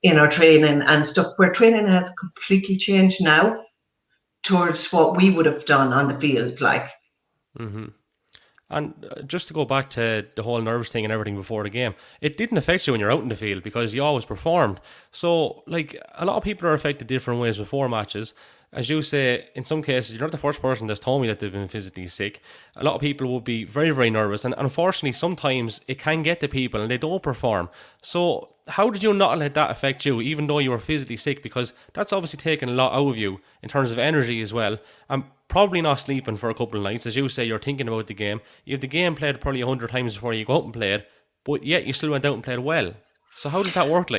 in our training and stuff, where training has completely changed now towards what we would have done on the field. And just to go back to the whole nerves thing and everything before the game, it didn't affect you when you're out in the field because you always performed. So, a lot of people are affected different ways before matches. As you say, in some cases, you're not the first person that's told me that they've been physically sick. A lot of people will be very, very nervous. And unfortunately, sometimes it can get to people and they don't perform. So how did you not let that affect you, even though you were physically sick? Because that's obviously taken a lot out of you in terms of energy as well. And probably not sleeping for a couple of nights. As you say, you're thinking about the game. You have the game played probably 100 times before you go out and play it. But yet you still went out and played well. So how did that work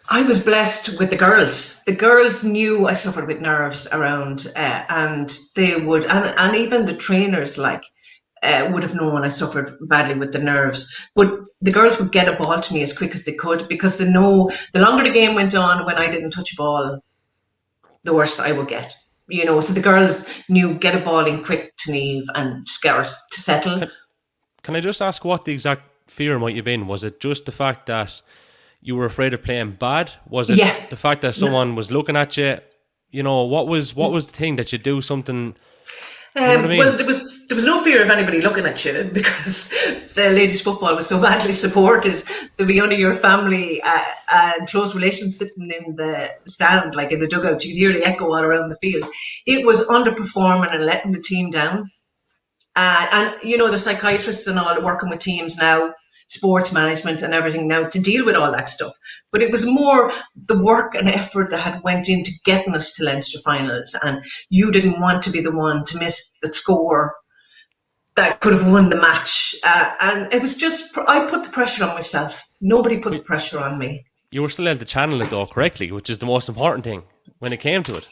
I was blessed with the girls. The girls knew I suffered with nerves around, and they would, and even the trainers would have known I suffered badly with the nerves. But the girls would get a ball to me as quick as they could because they know the longer the game went on, when I didn't touch a ball, the worse I would get. So the girls knew, get a ball in quick to Niamh and just get her to settle. Can I just ask what the exact fear might have been? Was it just the fact that you were afraid of playing bad? Was it the fact that someone was looking at you? What was the thing that you do something? You know what I mean? Well, there was no fear of anybody looking at you because the ladies' football was so badly supported. There'd be only your family and close relations sitting in the stand, in the dugout. You'd hear the echo all around the field. It was underperforming and letting the team down. And the psychiatrists and all working with teams now, sports management and everything now to deal with all that stuff. But it was more the work and effort that had went into getting us to Leinster finals, and you didn't want to be the one to miss the score that could have won the match. And it was just, I put the pressure on myself. Nobody put the pressure on me. You were still able to channel it though correctly, which is the most important thing when it came to it.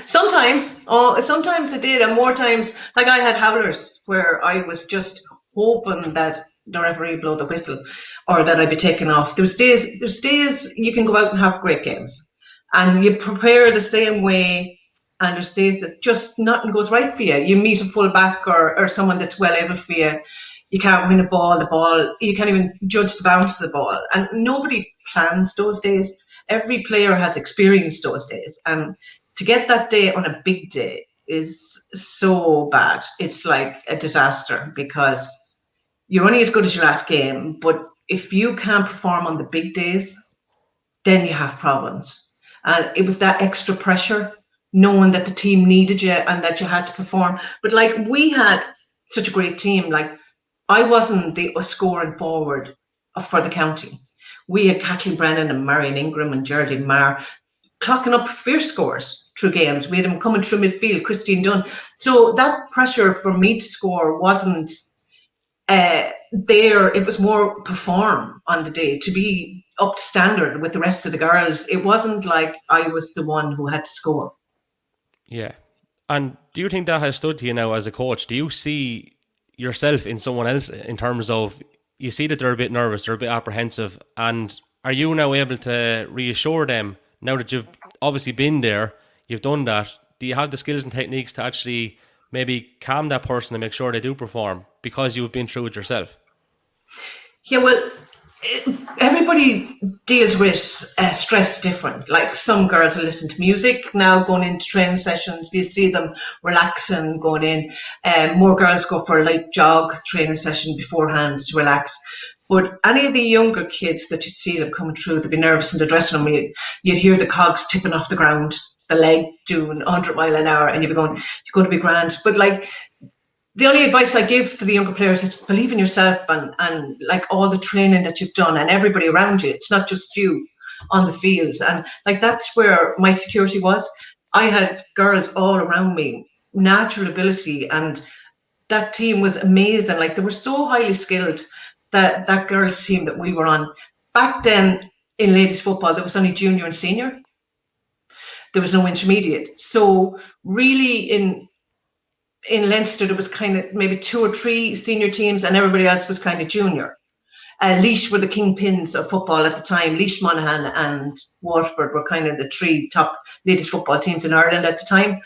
Sometimes I did, and more times, I had howlers where I was just hoping that the referee blow the whistle or that I'd be taken off. There's days you can go out and have great games, and you prepare the same way. And there's days that just nothing goes right for you. You meet a full back or someone that's well able for you. You can't win the ball, you can't even judge the bounce of the ball. And nobody plans those days. Every player has experienced those days. And to get that day on a big day is so bad. It's like a disaster, because you're only as good as your last game. But if you can't perform on the big days, then you have problems. And it was that extra pressure, knowing that the team needed you and that you had to perform. But like, we had such a great team. Like, I wasn't the scoring forward for the county. We had Kathleen Brown and Marion Ingram and Geraldine Marr clocking up fierce scores through games. We had them coming through midfield, Christine Dunn. So that pressure for me to score wasn't there. It was more perform on the day, to be up to standard with the rest of the girls. It wasn't like I was the one who had to score. Yeah. And do you think that has stood to you now as a coach? Do you see yourself in someone else, in terms of, you see that they're a bit nervous, they're a bit apprehensive, and are you now able to reassure them, now that you've obviously been there, you've done that? Do you have the skills and techniques to actually maybe calm that person and make sure they do perform, because you've been through it yourself? Yeah, well, everybody deals with stress different. Like, some girls will listen to music now going into training sessions. You see them relaxing, going in. More girls go for a light jog training session beforehand to relax. But any of the younger kids that you see them coming through, they'd be nervous in the dressing room. You'd hear the cogs tipping off the ground, the leg doing 100 mile an hour, and you'd be going, you're going to be grand. But like, the only advice I give to the younger players is believe in yourself, and like, all the training that you've done and everybody around you. It's not just you on the field. And like, that's where my security was. I had girls all around me, natural ability, and that team was amazing. Like, they were so highly skilled, that girls team that we were on. Back then in ladies football, there was only junior and senior. There was no intermediate. So really, in Leinster, there was kind of maybe 2 or 3 senior teams, and everybody else was kind of junior. Laois were the kingpins of football at the time. Laois, Monaghan and Waterford were kind of the 3 top ladies football teams in Ireland at the time.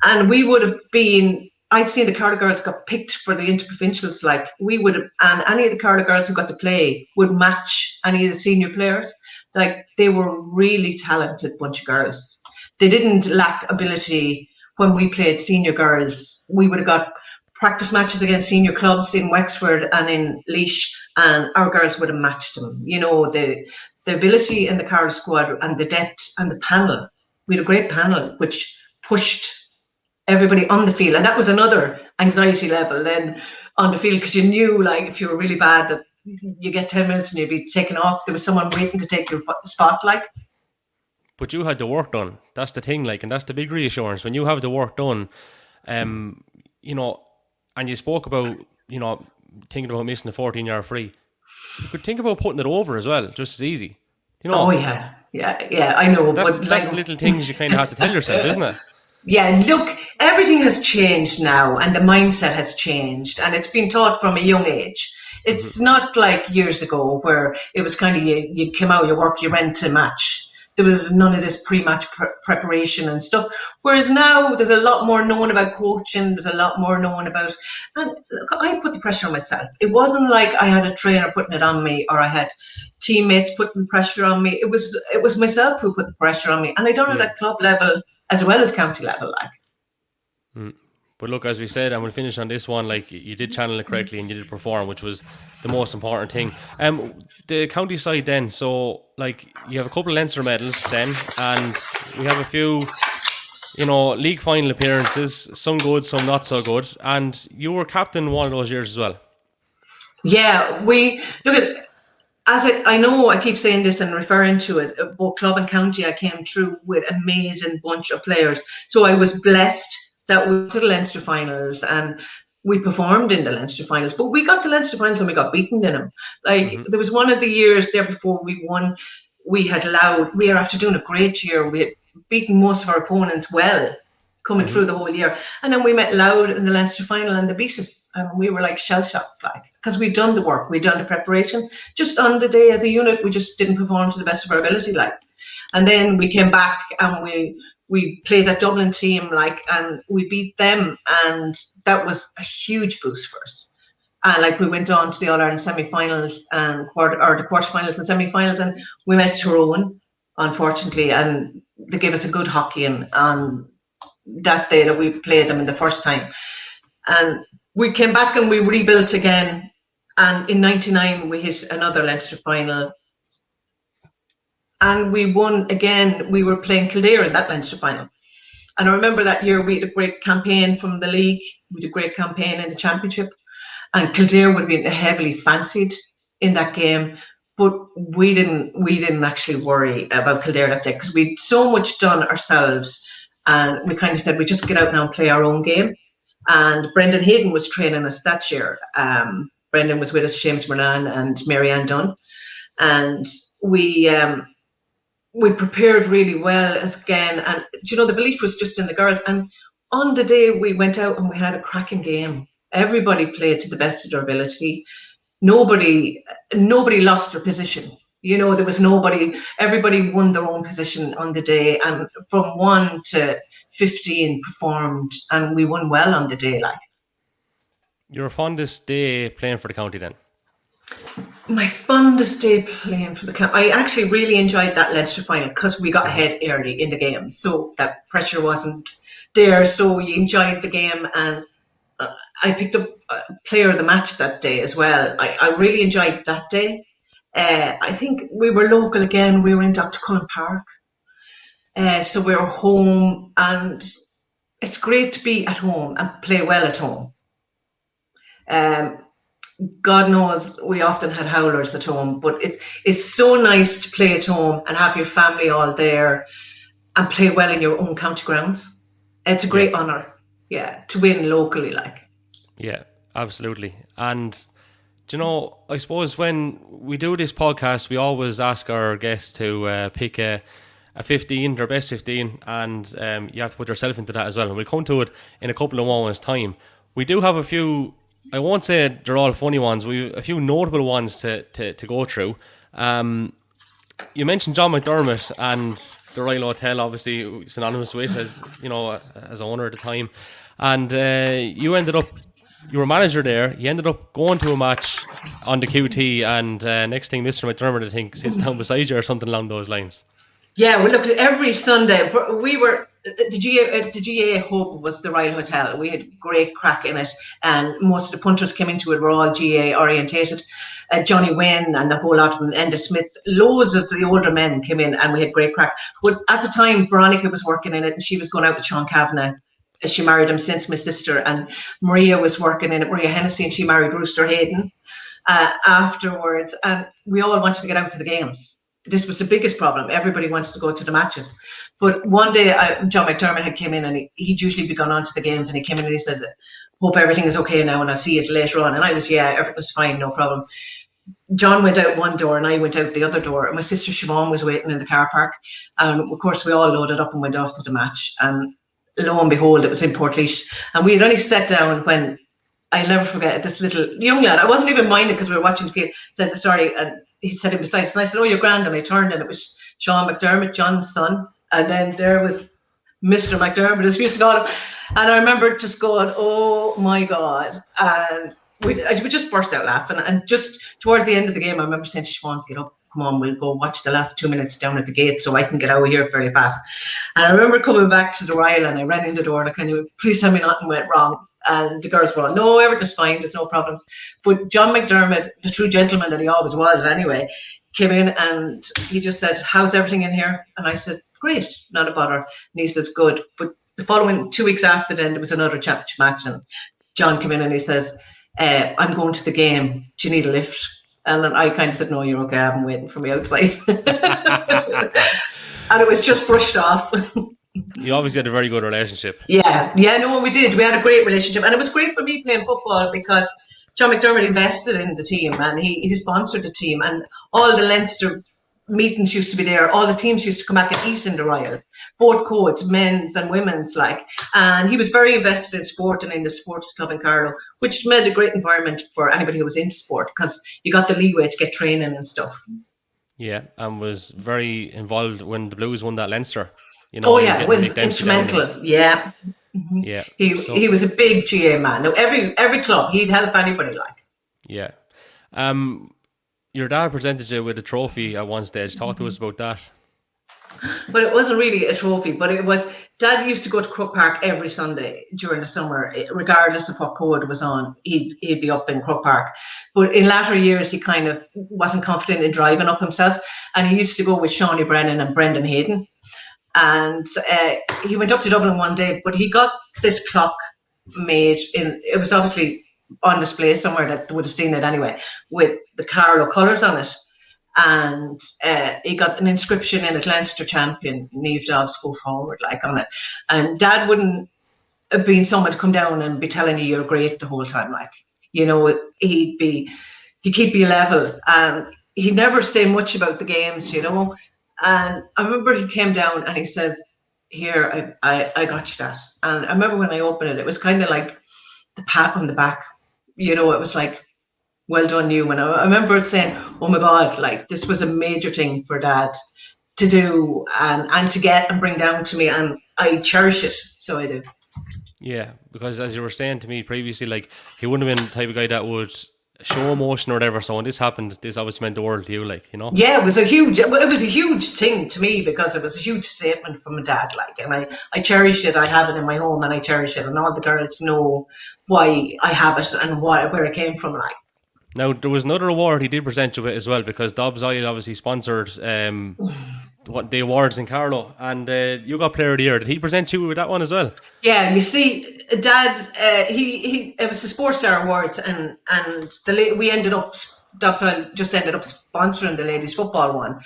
And we would have been, I'd seen the Carlow girls got picked for the interprovincials. Like, we would have, and any of the Carlow girls who got to play would match any of the senior players. Like, they were really talented bunch of girls. They didn't lack ability. When we played senior girls, we would have got practice matches against senior clubs in Wexford and in Laois, and our girls would have matched them. You know, the ability in the Carlow squad and the depth and the panel. We had a great panel which pushed everybody on the field, and that was another anxiety level then on the field, because you knew, like, if you were really bad, that you get 10 minutes and you'd be taken off. There was someone waiting to take your spot, like. But you had the work done. That's the thing, like, and that's the big reassurance. When you have the work done, you know, and you spoke about, you know, thinking about missing the 14-yard free, you could think about putting it over as well, just as easy. You know? Oh, yeah, I know. That's like, the little things you kind of have to tell yourself, isn't it? Yeah, look, everything has changed now, and the mindset has changed, and it's been taught from a young age. It's not like years ago where it was kind of, you came out, you work, you rent a match. There was none of this pre-match preparation and stuff. Whereas now there's a lot more known about coaching. There's a lot more known about, and look, I put the pressure on myself. It wasn't like I had a trainer putting it on me, or I had teammates putting pressure on me. It was myself who put the pressure on me, and I done it at club level as well as county level, like. But look, as we said, and we'll finish on this one, like, you did channel it correctly and you did perform, which was the most important thing. The county side then, so like, you have a couple of Leinster medals then, and we have a few, you know, league final appearances, some good, some not so good, and you were captain one of those years as well. Yeah, we look at, as I know I keep saying this and referring to it, both club and county, I came through with an amazing bunch of players. So I was blessed that we went to the Leinster finals and we performed in the Leinster finals. But we got to Leinster finals and we got beaten in them. Like, there was one of the years there before we won, we were after doing a great year, we had beaten most of our opponents well, coming through the whole year. And then we met Louth in the Leinster final and they beat us. And we were like shell-shocked, like, because we'd done the work, we'd done the preparation. Just on the day as a unit, we just didn't perform to the best of our ability, like. And then we came back and we played that Dublin team, and we beat them, and that was a huge boost for us. And we went on to the All-Ireland semi-finals and the quarterfinals and semi-finals, and we met Tyrone, unfortunately, and they gave us a good hockey on that day that we played them in the first time. And we came back and we rebuilt again. And in '99, we hit another Leinster final. And we won again. We were playing Kildare in that Leinster final. And I remember that year we had a great campaign from the league. We did a great campaign in the championship. And Kildare would have been heavily fancied in that game. But we didn't actually worry about Kildare that day because we'd so much done ourselves. And we kind of said, we just get out now and play our own game. And Brendan Hayden was training us that year. Brendan was with us, James Moran and Mary Ann Dunn. And we prepared really well again. And, the belief was just in the girls. And on the day we went out and we had a cracking game. Everybody played to the best of their ability. Nobody lost their position. There was nobody, everybody won their own position on the day. And from 1 to 15 performed, and we won well on the day. Your fondest day playing for the county then? My fondest day playing for the county, I actually really enjoyed that Leinster final because we got ahead early in the game. So that pressure wasn't there. So you enjoyed the game, and I picked up player of the match that day as well. I really enjoyed that day. I think we were local again. We were in Dr. Cullen Park. So we were home, and it's great to be at home and play well at home. God knows we often had howlers at home, but it's so nice to play at home and have your family all there and play well in your own county grounds. It's a great honour, to win locally, Yeah, absolutely. And I suppose when we do this podcast, we always ask our guests to pick a 15, their best 15, and you have to put yourself into that as well. And we'll come to it in a couple of moments' time. We do have a few, I won't say they're all funny ones, we have a few notable ones to go through. You mentioned John McDermott and the Royal Hotel, obviously synonymous with as owner at the time. And you were manager there. You ended up going to a match on the QT, and next thing, Mr. McDermott, I think, sits down beside you or something along those lines. Yeah, well, look, every Sunday we were the GA hub was the Royal Hotel. We had great crack in it, and most of the punters came into it were all GA orientated. Johnny Wynn and the whole lot of them, Enda Smith, loads of the older men came in, and we had great crack. But at the time, Veronica was working in it, and she was going out with Sean Kavanagh. She married him since my sister, and Maria was working in it, Maria Hennessy, and she married Rooster Hayden afterwards. And we all wanted to get out to the games. This was the biggest problem. Everybody wants to go to the matches. But one day, John McDermott had came in, and he'd usually be gone on to the games, and he came in and he said, hope everything is okay now, and I'll see you later on. And I was, everything was fine, no problem. John went out one door and I went out the other door, and my sister Siobhan was waiting in the car park. And of course, we all loaded up and went off to the match. And lo and behold, it was in Portlaoise. And we had only sat down when, I'll never forget, this little young lad, I wasn't even minding because we were watching the game, said the story, and he said it beside us. And I said, oh, you're grand. And I turned, and it was Sean McDermott, John's son. And then there was Mr. McDermott, as we used to call him. And I remember just going, oh my God. And we just burst out laughing. And just towards the end of the game, I remember saying to Siobhan, get up, come on, we'll go watch the last 2 minutes down at the gate so I can get out of here fairly fast. And I remember coming back to the Royal, and I ran in the door, and I kind of, please tell me nothing went wrong. And the girls were all, no, everything's fine, there's no problems. But John McDermott, the true gentleman that he always was anyway, came in and he just said, how's everything in here? And I said, great, not a bother. And he says, good. But the following 2 weeks after then, there was another championship match, and John came in and he says, I'm going to the game, do you need a lift? And then I kind of said, no, you're okay, I haven't waiting for me outside. And it was just brushed off. You obviously had a very good relationship. Yeah, no, we did. We had a great relationship, and it was great for me playing football because John McDermott invested in the team, and he sponsored the team, and all the Leinster meetings used to be there. All the teams used to come back and eat in the Royal, both codes, men's and women's, and he was very invested in sport and in the sports club in Carlow, which made a great environment for anybody who was into sport because you got the leeway to get training and stuff. Yeah, and was very involved when the Blues won that Leinster. Oh He was yeah, getting was Mick Dempsey down and instrumental. Yeah. yeah. He So was a big GA man. Now every club he'd help anybody like. yeah. Um, your dad presented you with a trophy at one stage. Talk to us about that. But it wasn't really a trophy, but it was. Dad used to go to Crook Park every Sunday during the summer, regardless of what code was on. He'd be up in Crook Park. But in latter years, he kind of wasn't confident in driving up himself, and he used to go with Shawnee Brennan and Brendan Hayden. And he went up to Dublin one day, but he got this clock made in. It was obviously on display somewhere that would have seen it anyway, with the Carlow colours on it. And he got an inscription in it, Leinster champion, Niamh Dobbs, go forward, like on it. And Dad wouldn't have been someone to come down and be telling you you're great the whole time. Like, he'd keep you level. And he never say much about the games. And I remember he came down and he says, here, I got you that. And I remember when I opened it, it was kind of like the pat on the back. It was like, well done, you. And I remember saying, oh my God, like this was a major thing for Dad to do and to get and bring down to me. And I cherish it. So I do. Yeah, because as you were saying to me previously, like he wouldn't have been the type of guy that would show emotion or whatever. So when this happened, this obviously meant the world to you. Yeah, it was a huge thing to me because it was a huge statement from my dad. Like, and I cherish it. I have it in my home and I cherish it. And all the girls know why I have it and where it came from. Like, Now, there was another award he did present you with as well, because Dobbs Oil obviously sponsored what the awards in Carlow, and you got Player of the Year. Did he present you with that one as well? yeah, you see, Dad, he it was the Sportster Awards, and we ended up. Dobbs just ended up sponsoring the ladies' football one,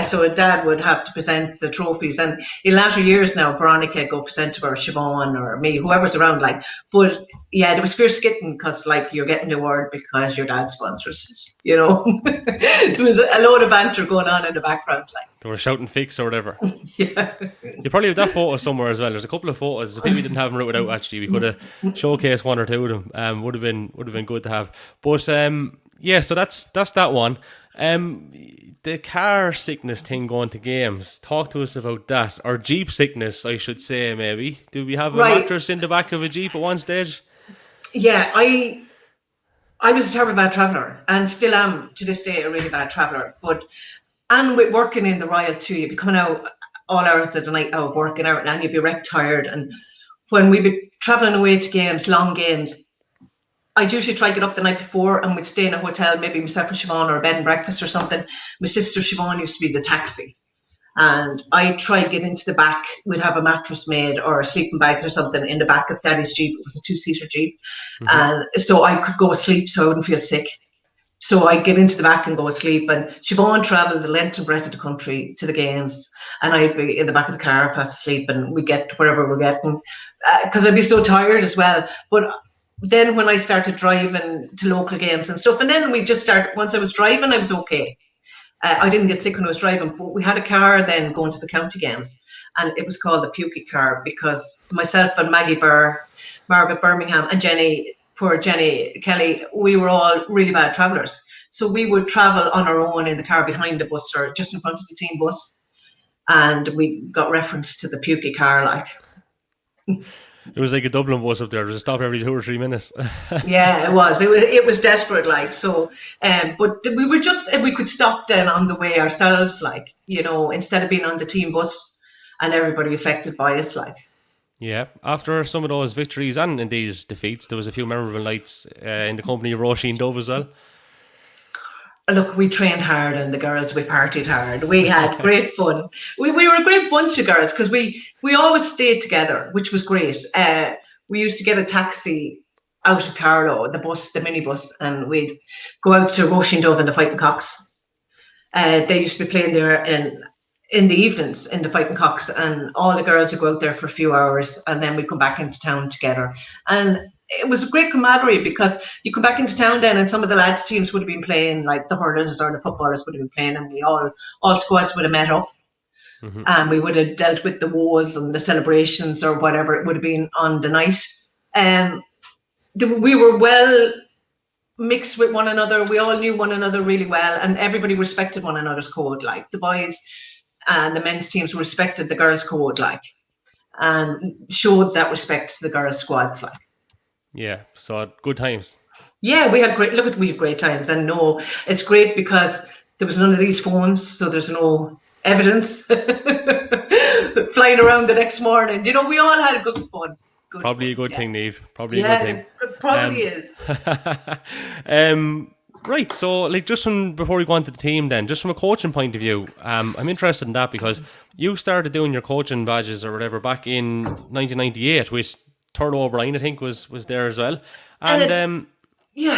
so Dad would have to present the trophies. And in latter years now, Veronica go present to her, Siobhan or me, whoever's around. Like, but yeah, there was fierce skitting because like you're getting the award because your dad sponsors it. There was a load of banter going on in the background, like. They were shouting fix or whatever. Yeah. You probably have that photo somewhere as well. There's a couple of photos. Maybe we didn't have them written out actually. We could have showcased one or two of them. Would have been good to have. But yeah, so that's that one. The car sickness thing going to games. Talk to us about that. Or Jeep sickness, I should say, maybe. Do we have a mattress in the back of a Jeep at one stage? Yeah, I was a terrible bad traveller and still am to this day a really bad traveller. And with working in the Royal too, you'd be coming out all hours of the night out working out and you'd be wrecked tired. And when we'd be travelling away to games, long games, I'd usually try to get up the night before and we'd stay in a hotel, maybe myself and Siobhan, or a bed and breakfast or something. My sister Siobhan used to be the taxi. And I'd try to get into the back. We'd have a mattress made or sleeping bags or something in the back of Daddy's Jeep. It was a 2-seater Jeep. Mm-hmm. And so I could go asleep so I wouldn't feel sick. So I'd get into the back and go asleep. And Siobhan travelled the length and breadth of the country to the games. And I'd be in the back of the car fast asleep and we'd get wherever we're getting. Because I'd be so tired as well. But then when I started driving to local games and stuff, and then we just started, once I was driving, I was okay. I didn't get sick when I was driving, but we had a car then going to the county games. And it was called the Pukey car because myself and Maggie Burr, Margaret Birmingham and poor Jenny Kelly, we were all really bad travellers. So we would travel on our own in the car behind the bus or just in front of the team bus. And we got reference to the Pukey car, like. It was like a Dublin bus up there. There was a stop every 2 or 3 minutes. Yeah, it was. It was desperate, like. So, but we could stop then on the way ourselves, like, instead of being on the team bus and everybody affected by us, like. Yeah, after some of those victories and indeed defeats, there was a few memorable nights in the company of Roisin Dove as well. Look, we trained hard and the girls, we partied hard. We had great fun. We were a great bunch of girls because we always stayed together, which was great. We used to get a taxi out of Carlow, the minibus, and we'd go out to Roisin Dove and the Fighting Cocks. They used to be playing there in the evenings in the Fighting Cocks, and all the girls would go out there for a few hours and then we'd come back into town together. And it was a great camaraderie because you come back into town then and some of the lads teams would have been playing, like the hurlers or the footballers would have been playing, and we all squads would have met up. Mm-hmm. And we would have dealt with the woes and the celebrations or whatever it would have been on the night. We were well mixed with one another. We all knew one another really well, and everybody respected one another's code. Like the boys and the men's teams respected the girls' code, like, and showed that respect to the girls' squads, like. Yeah, so good times. Yeah, we had we have great times, and no, it's great because there was none of these phones, so there's no evidence flying around the next morning. You know, we all had good fun. Probably a good thing, Niamh. Probably a good thing. It probably is. Right, so like just before we go on to the team then, just from a coaching point of view, I'm interested in that because you started doing your coaching badges or whatever back in 1998 with Turlough O'Brien, I think was there as well. And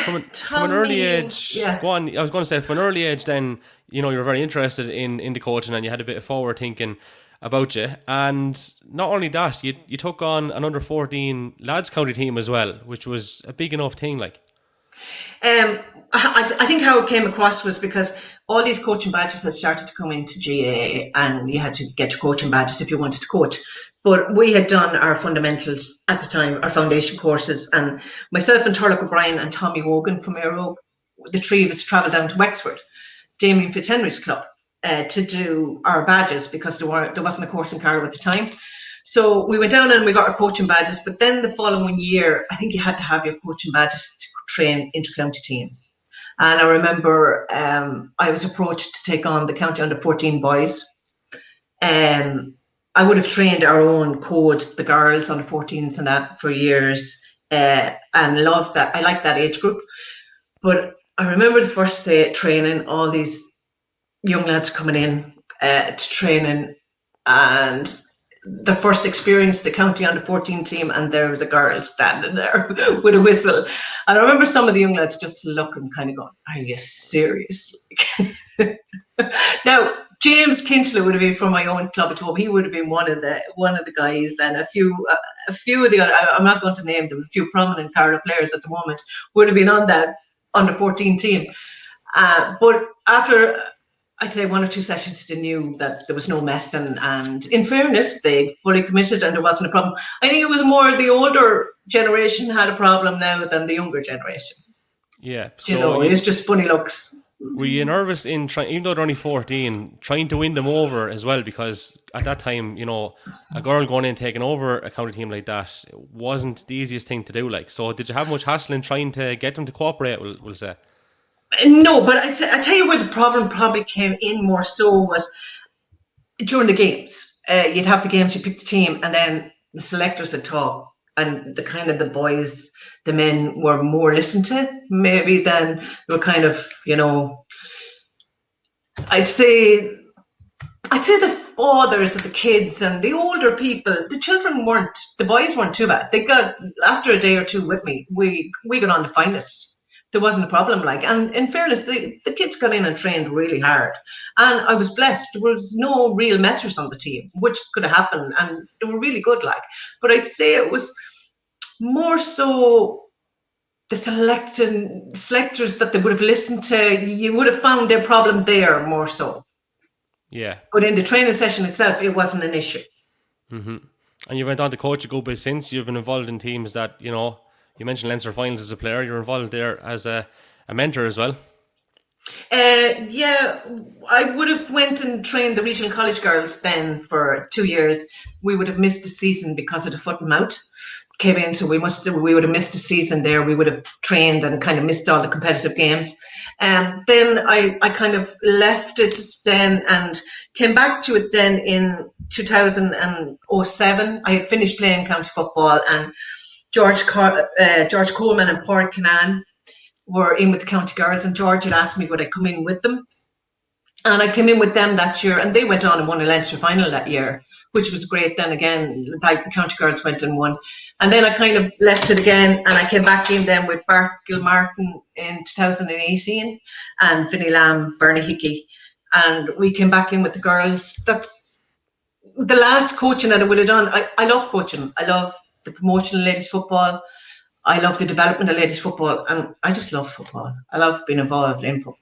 from an early age, go on. I was going to say from an early age, then you know you were very interested in the coaching, and you had a bit of forward thinking about you. And not only that, you took on an under 14 lads county team as well, which was a big enough thing, like. I think how it came across was because all these coaching badges had started to come into GAA, and you had to get your coaching badges if you wanted to coach. But we had done our fundamentals at the time, our foundation courses, and myself and Turlough O'Brien and Tommy Wogan from Aero, the three of us travelled down to Wexford, Damien Fitzhenry's club, to do our badges because there wasn't a course in Carlow at the time. So we went down and we got our coaching badges, but then the following year, I think you had to have your coaching badges to train inter-county teams. And I remember I was approached to take on the county under 14 boys. I would have trained our own code, the girls under 14s and that for years, and loved that. I liked that age group. But I remember the first day at training, all these young lads coming in to training, and the first experience, the county under 14 team, and there was a girl standing there with a whistle. And I remember some of the young lads just looking, kind of going, "Are you serious?" Now, James Kinchley would have been from my own club at home. He would have been one of the guys, and a few of the other, I'm not going to name them, a few prominent Carlow players at the moment would have been on that under 14 team. But after, I'd say, one or two sessions, they knew that there was no mess, and in fairness, they fully committed and there wasn't a problem. I think it was more the older generation had a problem now than the younger generation. Yeah, so you know, it's just funny looks. Were you nervous in trying, even though they're only 14, trying to win them over as well? Because at that time, you know, a girl going in taking over a county team like that wasn't the easiest thing to do. Like, so did you have much hassle in trying to get them to cooperate? We'll say. No, but I tell you where the problem probably came in more so was during the games. You'd have the games, you pick the team, and then the selectors would talk, and the kind of the boys, the men were more listened to maybe than they were kind of, you know, I'd say the fathers of the kids and the older people, the boys weren't too bad. They got, after a day or two with me, we got on the finest. There wasn't a problem, like, and in fairness, the kids got in and trained really hard, and I was blessed. There was no real messers on the team, which could have happened, and they were really good, like. But I'd say it was more so the selectors that they would have listened to. You would have found their problem there more so. Yeah. But in the training session itself, it wasn't an issue. Mm-hmm. And you went on to coach a good bit since. You've been involved in teams that, you know, you mentioned Leinster finals as a player. You're involved there as a mentor as well. Yeah, I would have went and trained the regional college girls then for 2 years. We would have missed the season because of the foot and mouth came in, so we would have missed the season there. We would have trained and kind of missed all the competitive games. Then I kind of left it then and came back to it then in 2007. I had finished playing county football, and George Coleman and Paul Canan were in with the county girls, and George had asked me would I come in with them. And I came in with them that year, and they went on and won a Leinster final that year, which was great. Then again, like the county girls went and won. And then I kind of left it again, and I came back in then with Bart Gilmartin in 2018 and Vinnie Lamb, Bernie Hickey. And we came back in with the girls. That's the last coaching that I would have done. I love coaching. I love the promotion of ladies football. I love the development of ladies football, and I just love football. I love being involved in football.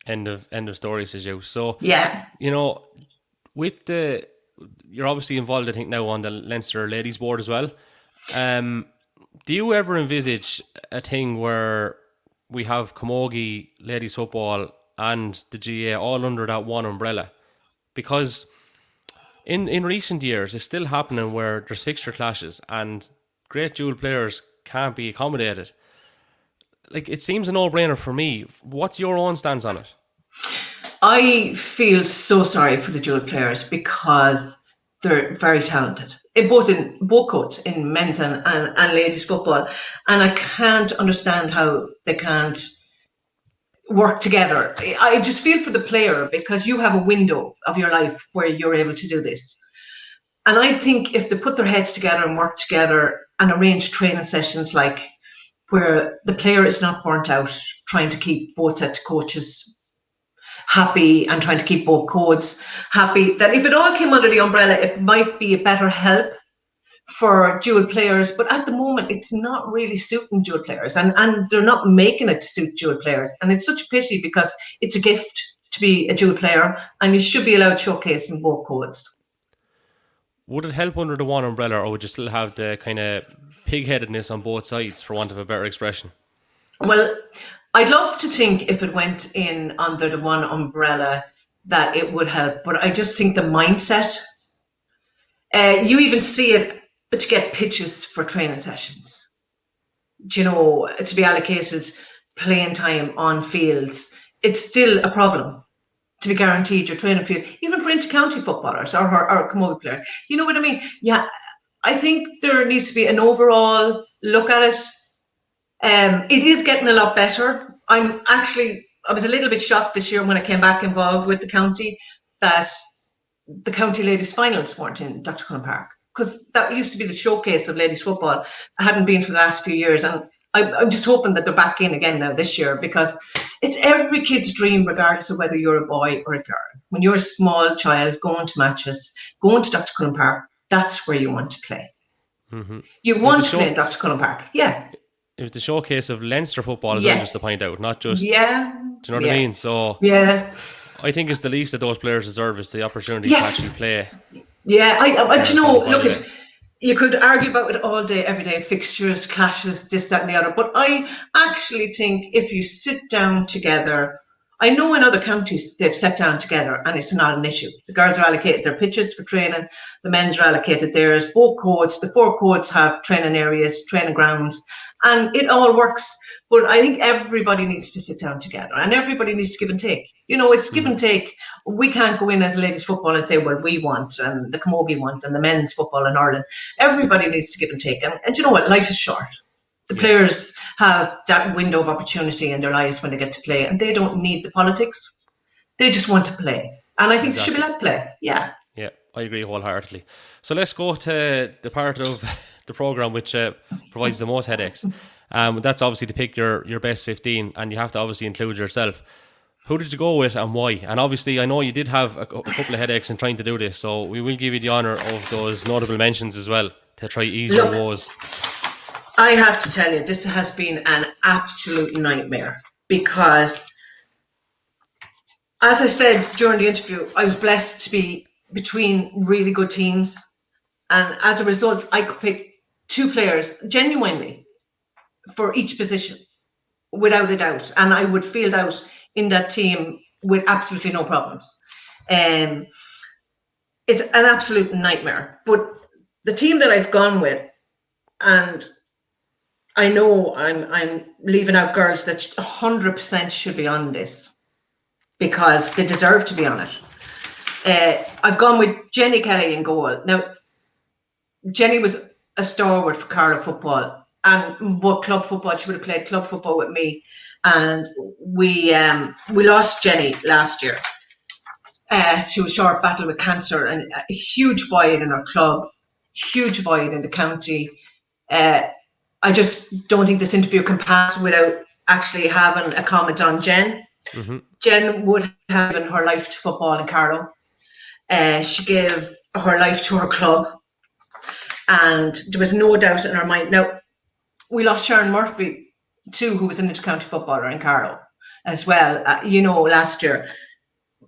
End of story, says you. So yeah, you know, you're obviously involved, I think, now on the Leinster ladies board as well. Do you ever envisage a thing where we have camogie, ladies football, and the GA all under that one umbrella. Because in recent years, it's still happening where there's fixture clashes and great dual players can't be accommodated. Like, it seems a no-brainer for me. What's your own stance on it? I feel so sorry for the dual players because they're very talented, both codes, in men's and ladies football, and I can't understand how they can't work together. I just feel for the player because you have a window of your life where you're able to do this. And I think if they put their heads together and work together and arrange training sessions like where the player is not burnt out trying to keep both sets of coaches happy and trying to keep both codes happy, that if it all came under the umbrella, it might be a better help for dual players. But at the moment, it's not really suiting dual players, and they're not making it suit dual players. And it's such a pity because it's a gift to be a dual player and you should be allowed showcasing both codes. Would it help under the one umbrella, or would you still have the kind of pig-headedness on both sides, for want of a better expression? Well, I'd love to think if it went in under the one umbrella that it would help, but I just think the mindset, you even see it to get pitches for training sessions, to be allocated playing time on fields. It's still a problem to be guaranteed your training field, even for inter-county footballers or camogie players. You know what I mean? Yeah, I think there needs to be an overall look at it. It is getting a lot better. I was a little bit shocked this year when I came back involved with the county that the county ladies finals weren't in Dr. Cullen Park, because that used to be the showcase of ladies football. I hadn't been for the last few years, and I'm just hoping that they're back in again now this year, because it's every kid's dream, regardless of whether you're a boy or a girl. When you're a small child going to matches, going to Dr. Cullen Park, that's where you want to play. Mm-hmm. You want to play in Dr. Cullen Park, yeah. It was the showcase of Leinster football, as well, just to point out, not just... Yeah. Do you know what I mean? So, yeah. I think it's the least that those players deserve is the opportunity to actually play. Yeah, you could argue about it all day, every day, fixtures, clashes, this, that, and the other. But I actually think if you sit down together, I know in other counties they've sat down together and it's not an issue. The girls are allocated their pitches for training, the men's are allocated theirs, both codes, the 4 codes have training areas, training grounds, and it all works. But I think everybody needs to sit down together and everybody needs to give and take. It's give and take. We can't go in as ladies football and say, well, we want, and the camogie want, and the men's football in Ireland. Everybody needs to give and take. And you know what? Life is short. The players have that window of opportunity in their lives when they get to play, and they don't need the politics. They just want to play. And I think they should be let play. Yeah. Yeah, I agree wholeheartedly. So let's go to the part of the programme which provides the most headaches. That's obviously to pick your best 15, and you have to obviously include yourself. Who did you go with and why? And obviously, I know you did have a couple of headaches in trying to do this, so we will give you the honour of those notable mentions as well to try ease your woes. I have to tell you, this has been an absolute nightmare because, as I said during the interview, I was blessed to be between really good teams, and as a result, I could pick 2 players genuinely for each position, without a doubt, and I would field out in that team with absolutely no problems. It's an absolute nightmare. But the team that I've gone with, and I know I'm leaving out girls that 100% should be on this because they deserve to be on it. I've gone with Jenny Kelly in goal. Now, Jenny was a stalwart for Carlow football. And what club football, she would have played club football with me, and we lost Jenny last year. She was short battle with cancer, and a huge void in her club, huge void in the county. I just don't think this interview can pass without actually having a comment on Jen. Mm-hmm. Jen would have given her life to football in Carlow. She gave her life to her club, and there was no doubt in her mind. Now, we lost Sharon Murphy too, who was an inter-county footballer in Carlow as well, last year.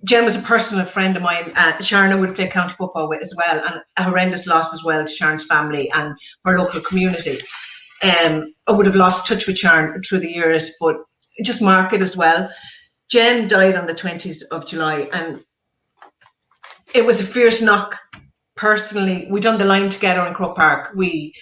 Jen was a personal friend of mine. Sharon I would have played county football with as well, and a horrendous loss as well to Sharon's family and her local community. I would have lost touch with Sharon through the years, but just mark it as well. Jen died on the 20th of July, and it was a fierce knock. Personally, we done the line together in Croke Park. We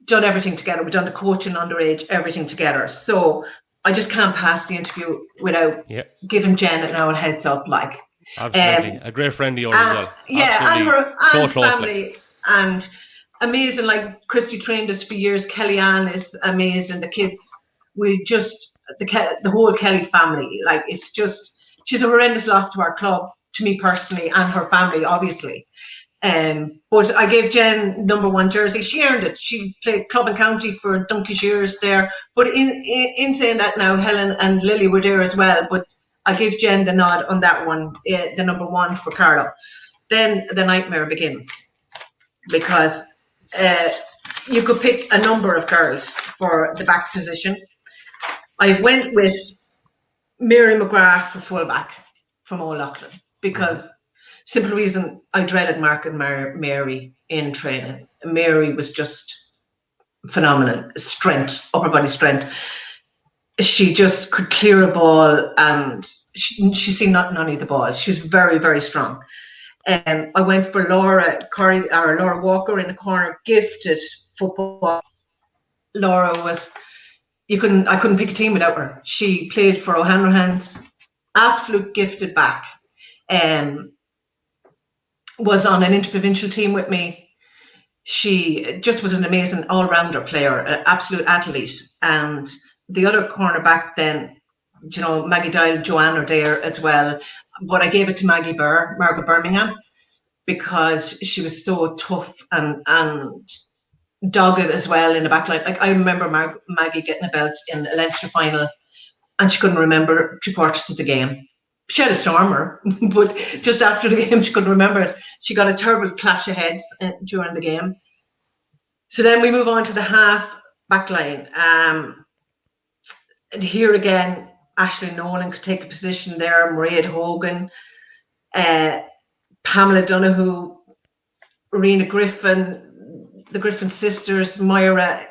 done everything together. We done the coaching, underage, everything together. So I just can't pass the interview without giving Jen an old heads up. Like, absolutely, a great friend of yours as well. Yeah, absolutely. and her so and close, family, like. and amazing. Like Christy trained us for years. Kellyanne is amazing. The kids, we just the whole Kelly family. Like, it's just, she's a horrendous loss to our club, to me personally, and her family, obviously. But I gave Jen #1 jersey. She earned it. She played club and county for donkey's years there. But in saying that, now Helen and Lily were there as well. But I gave Jen the nod on that one, the #1 for Carlow. Then the nightmare begins, because you could pick a number of girls for the back position. I went with Mary McGrath for fullback from O'Loughlin, because simple reason, I dreaded marking Mary in training. Mary was just phenomenal. Strength, upper body strength. She just could clear a ball, and she seen not none of the ball. She was very, very strong. I went for Laura Walker in the corner, gifted football. Laura was, I couldn't pick a team without her. She played for O'Hanrahan's, absolute gifted back. Was on an interprovincial team with me. She just was an amazing all-rounder player, an absolute athlete. And the other cornerback then, you know, Maggie Dial, Joanne are there as well. But I gave it to Margaret Birmingham, because she was so tough and dogged as well in the back line. Like, I remember Maggie getting a belt in a Leinster final, and she couldn't remember 3/4 of the game. She had a stormer, but just after the game, she couldn't remember it. She got a terrible clash of heads during the game. So then we move on to the half back line. And here again, Aisling Nolan could take a position there, Mairead Hogan, Pamela Donoghue, Rena Griffin, the Griffin sisters, Myra.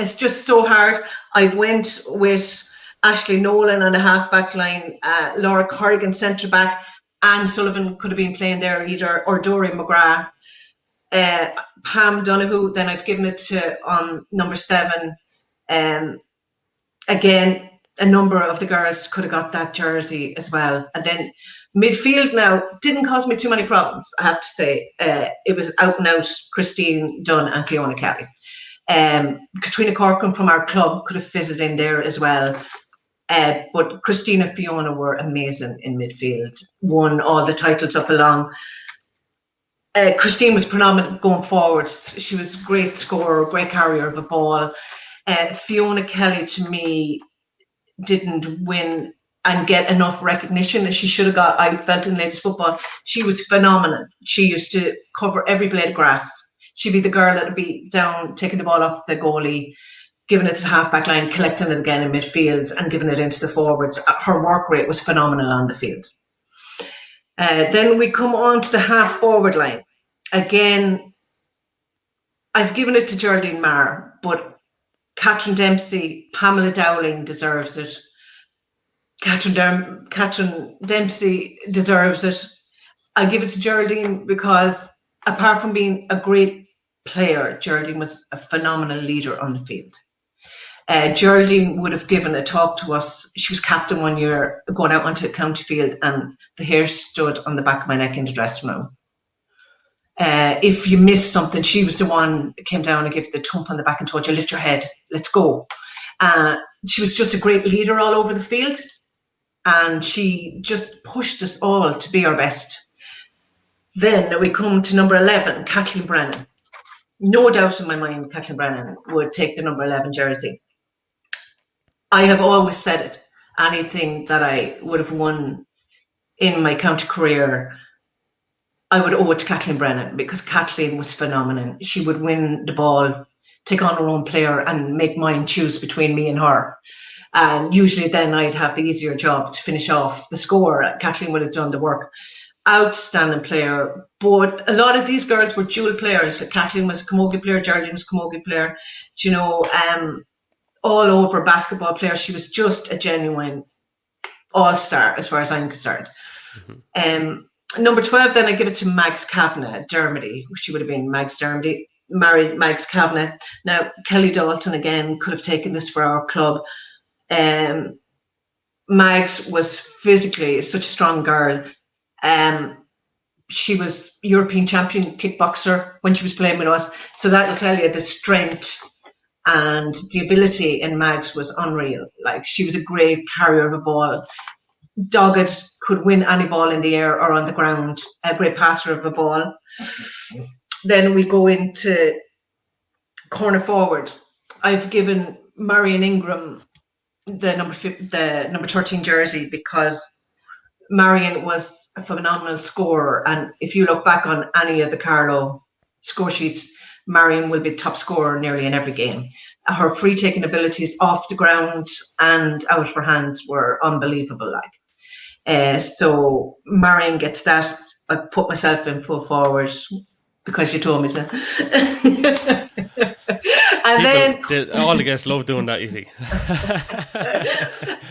It's just so hard. I went with Aisling Nolan on the half back line, Laura Corrigan centre back, Anne Sullivan could have been playing there either, or Doreen McGrath. Pam Donoghue, then I've given it to on #7. Again, a number of the girls could have got that jersey as well. And then midfield now didn't cause me too many problems, I have to say. It was out and out Christine Dunn and Fiona Kelly. Katrina Corcoran from our club could have fitted in there as well. But Christine and Fiona were amazing in midfield, won all the titles up along. Christine was predominant going forward. She was a great scorer, great carrier of a ball. Fiona Kelly, to me, didn't win and get enough recognition as she should have got, I felt, in ladies football. She was phenomenal. She used to cover every blade of grass. She'd be the girl that would be down, taking the ball off the goalie, giving it to the half-back line, collecting it again in midfield and giving it into the forwards. Her work rate was phenomenal on the field. Then we come on to the half-forward line. Again, I've given it to Geraldine Marr, but Catherine Dempsey, Pamela Dowling deserves it. Catherine Dempsey deserves it. I give it to Geraldine because, apart from being a great player, Geraldine was a phenomenal leader on the field. Geraldine would have given a talk to us. She was captain one year, going out onto the county field, and the hair stood on the back of my neck in the dressing room. If you missed something, she was the one that came down and gave the thump on the back and told you, lift your head, let's go. She was just a great leader all over the field, and she just pushed us all to be our best. Then we come to number 11, Kathleen Brennan. No doubt in my mind, Kathleen Brennan would take the number 11 jersey. I have always said it. Anything that I would have won in my county career, I would owe it to Kathleen Brennan, because Kathleen was phenomenal. She would win the ball, take on her own player, and make mine choose between me and her. And usually then I'd have the easier job to finish off the score. Kathleen would have done the work. Outstanding player. But a lot of these girls were dual players. Kathleen was a camogie player, Geraldine was a camogie player. You know, all over basketball player. She was just a genuine all-star as far as I'm concerned. Number 12, then I give it to Mags Kavanagh, Dermody. She would have been Mags Dermody, married Mags Kavanagh. Now, Kelly Dalton, again, could have taken this for our club. Mags was physically such a strong girl. She was European champion kickboxer when she was playing with us. So that'll tell you the strength and the ability in Mags was unreal. Like, she was a great carrier of a ball. Dogged, could win any ball in the air or on the ground, a great passer of a ball. Then we go into corner forward. I've given Marion Ingram the number 13 jersey because Marion was a phenomenal scorer, and if you look back on any of the Carlow score sheets, Marion will be top scorer nearly in every game. Her free taking abilities off the ground and out of her hands were unbelievable. So Marion gets that. I put myself in full forward because you told me to. And all the guests love doing that, you see.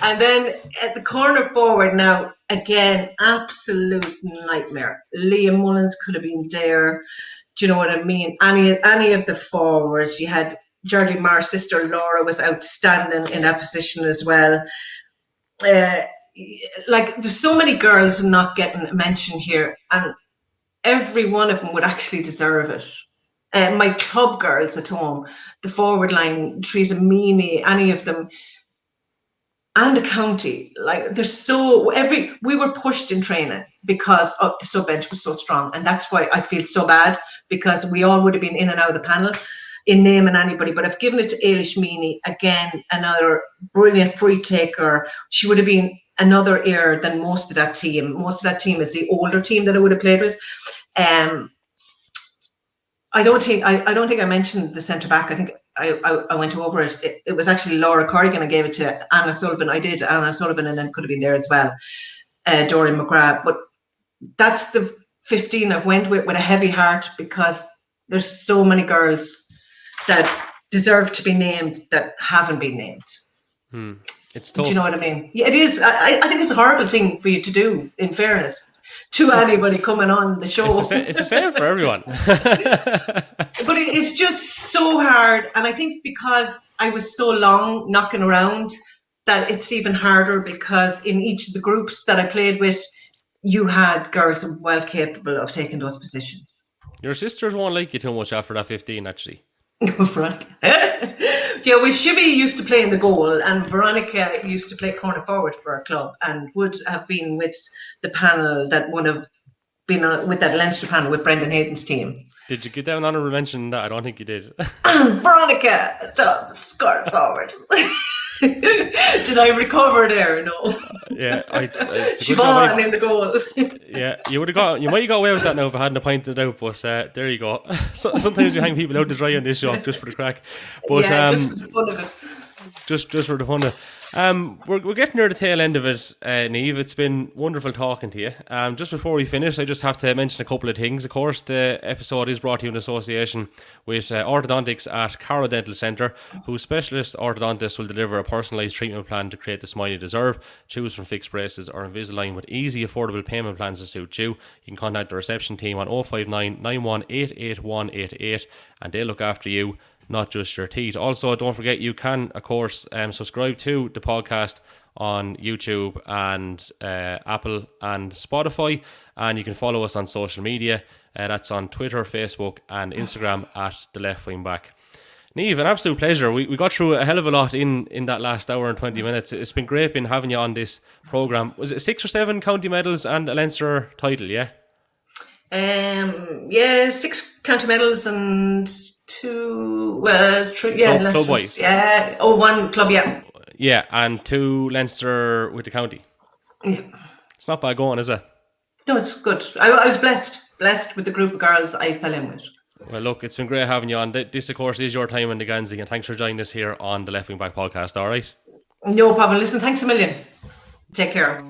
And then at the corner forward, now again, absolute nightmare. Liam Mullins could have been there. Do you know what I mean? Any of the forwards. You had Geraldine Marr's sister Laura was outstanding in that position as well. There's so many girls not getting mentioned here, and every one of them would actually deserve it. My club girls at home, the forward line, Teresa Meany, any of them, and the county, we were pushed in training because the sub bench was so strong, and that's why I feel so bad, because we all would have been in and out of the panel in naming anybody, but I've given it to Ailish Meany, again, another brilliant free taker. She would have been another ear than most of that team. Most of that team is the older team that I would have played with. I don't think I mentioned the centre back. I think I went over it. It was actually Laura Corrigan. I gave it to Anna Sullivan. I did Anna Sullivan, and then could have been there as well, Doreen McGrath. But that's the 15 I've went with a heavy heart, because there's so many girls that deserve to be named that haven't been named. It's tough. Do you know what I mean? Yeah, it is. I think it's a horrible thing for you to do, in fairness to anybody coming on the show. It's the same for everyone. But it is just so hard. And I think because I was so long knocking around, that it's even harder, because in each of the groups that I played with, you had girls well capable of taking those positions. Your sisters won't like you too much after that 15, actually. Veronica. Yeah, well, Shibby used to play in the goal, and Veronica used to play corner forward for our club, and would have been with the panel that would have been with that Leinster panel with Brendan Hayden's team. Did you get down on honourable mention that? I don't think you did. Veronica Dobbs scored forward. Did I recover there? No. Yeah, it's a good Siobhan in the goal. Yeah, you might have got away with that now if I hadn't pointed it out, but there you go. So, sometimes we hang people out to dry on this show just for the crack. But yeah, just for the fun of it. Just for the fun of it. We're getting near the tail end of it, Niamh. It's been wonderful talking to you. Just before we finish, I just have to mention a couple of things. Of course, the episode is brought to you in association with Orthodontics at Carlow Dental Centre, whose specialist orthodontists will deliver a personalised treatment plan to create the smile you deserve. Choose from fixed braces or Invisalign with easy, affordable payment plans to suit you. You can contact the reception team on 059 9188 8188, and they'll look after you, not just your teeth. Also, don't forget, you can, of course, subscribe to the podcast on YouTube and Apple and Spotify, and you can follow us on social media. That's on Twitter, Facebook and Instagram at The Left Wing Back. Niamh, an absolute pleasure. We got through a hell of a lot in that last hour and 20 minutes. It's been great been having you on this programme. Was it 6 or 7 county medals and a Leinster title, yeah? Yeah, 6 county medals and 2, three, yeah, club wise. Yeah, 1 club, yeah. Yeah, and 2 Leinster with the county. Yeah. It's not bad going, is it? No, it's good. I was blessed with the group of girls I fell in with. Well, look, it's been great having you on. This, of course, is your time in the Geansaí, and thanks for joining us here on the Left Wing Back podcast, all right? No problem. Listen, thanks a million. Take care.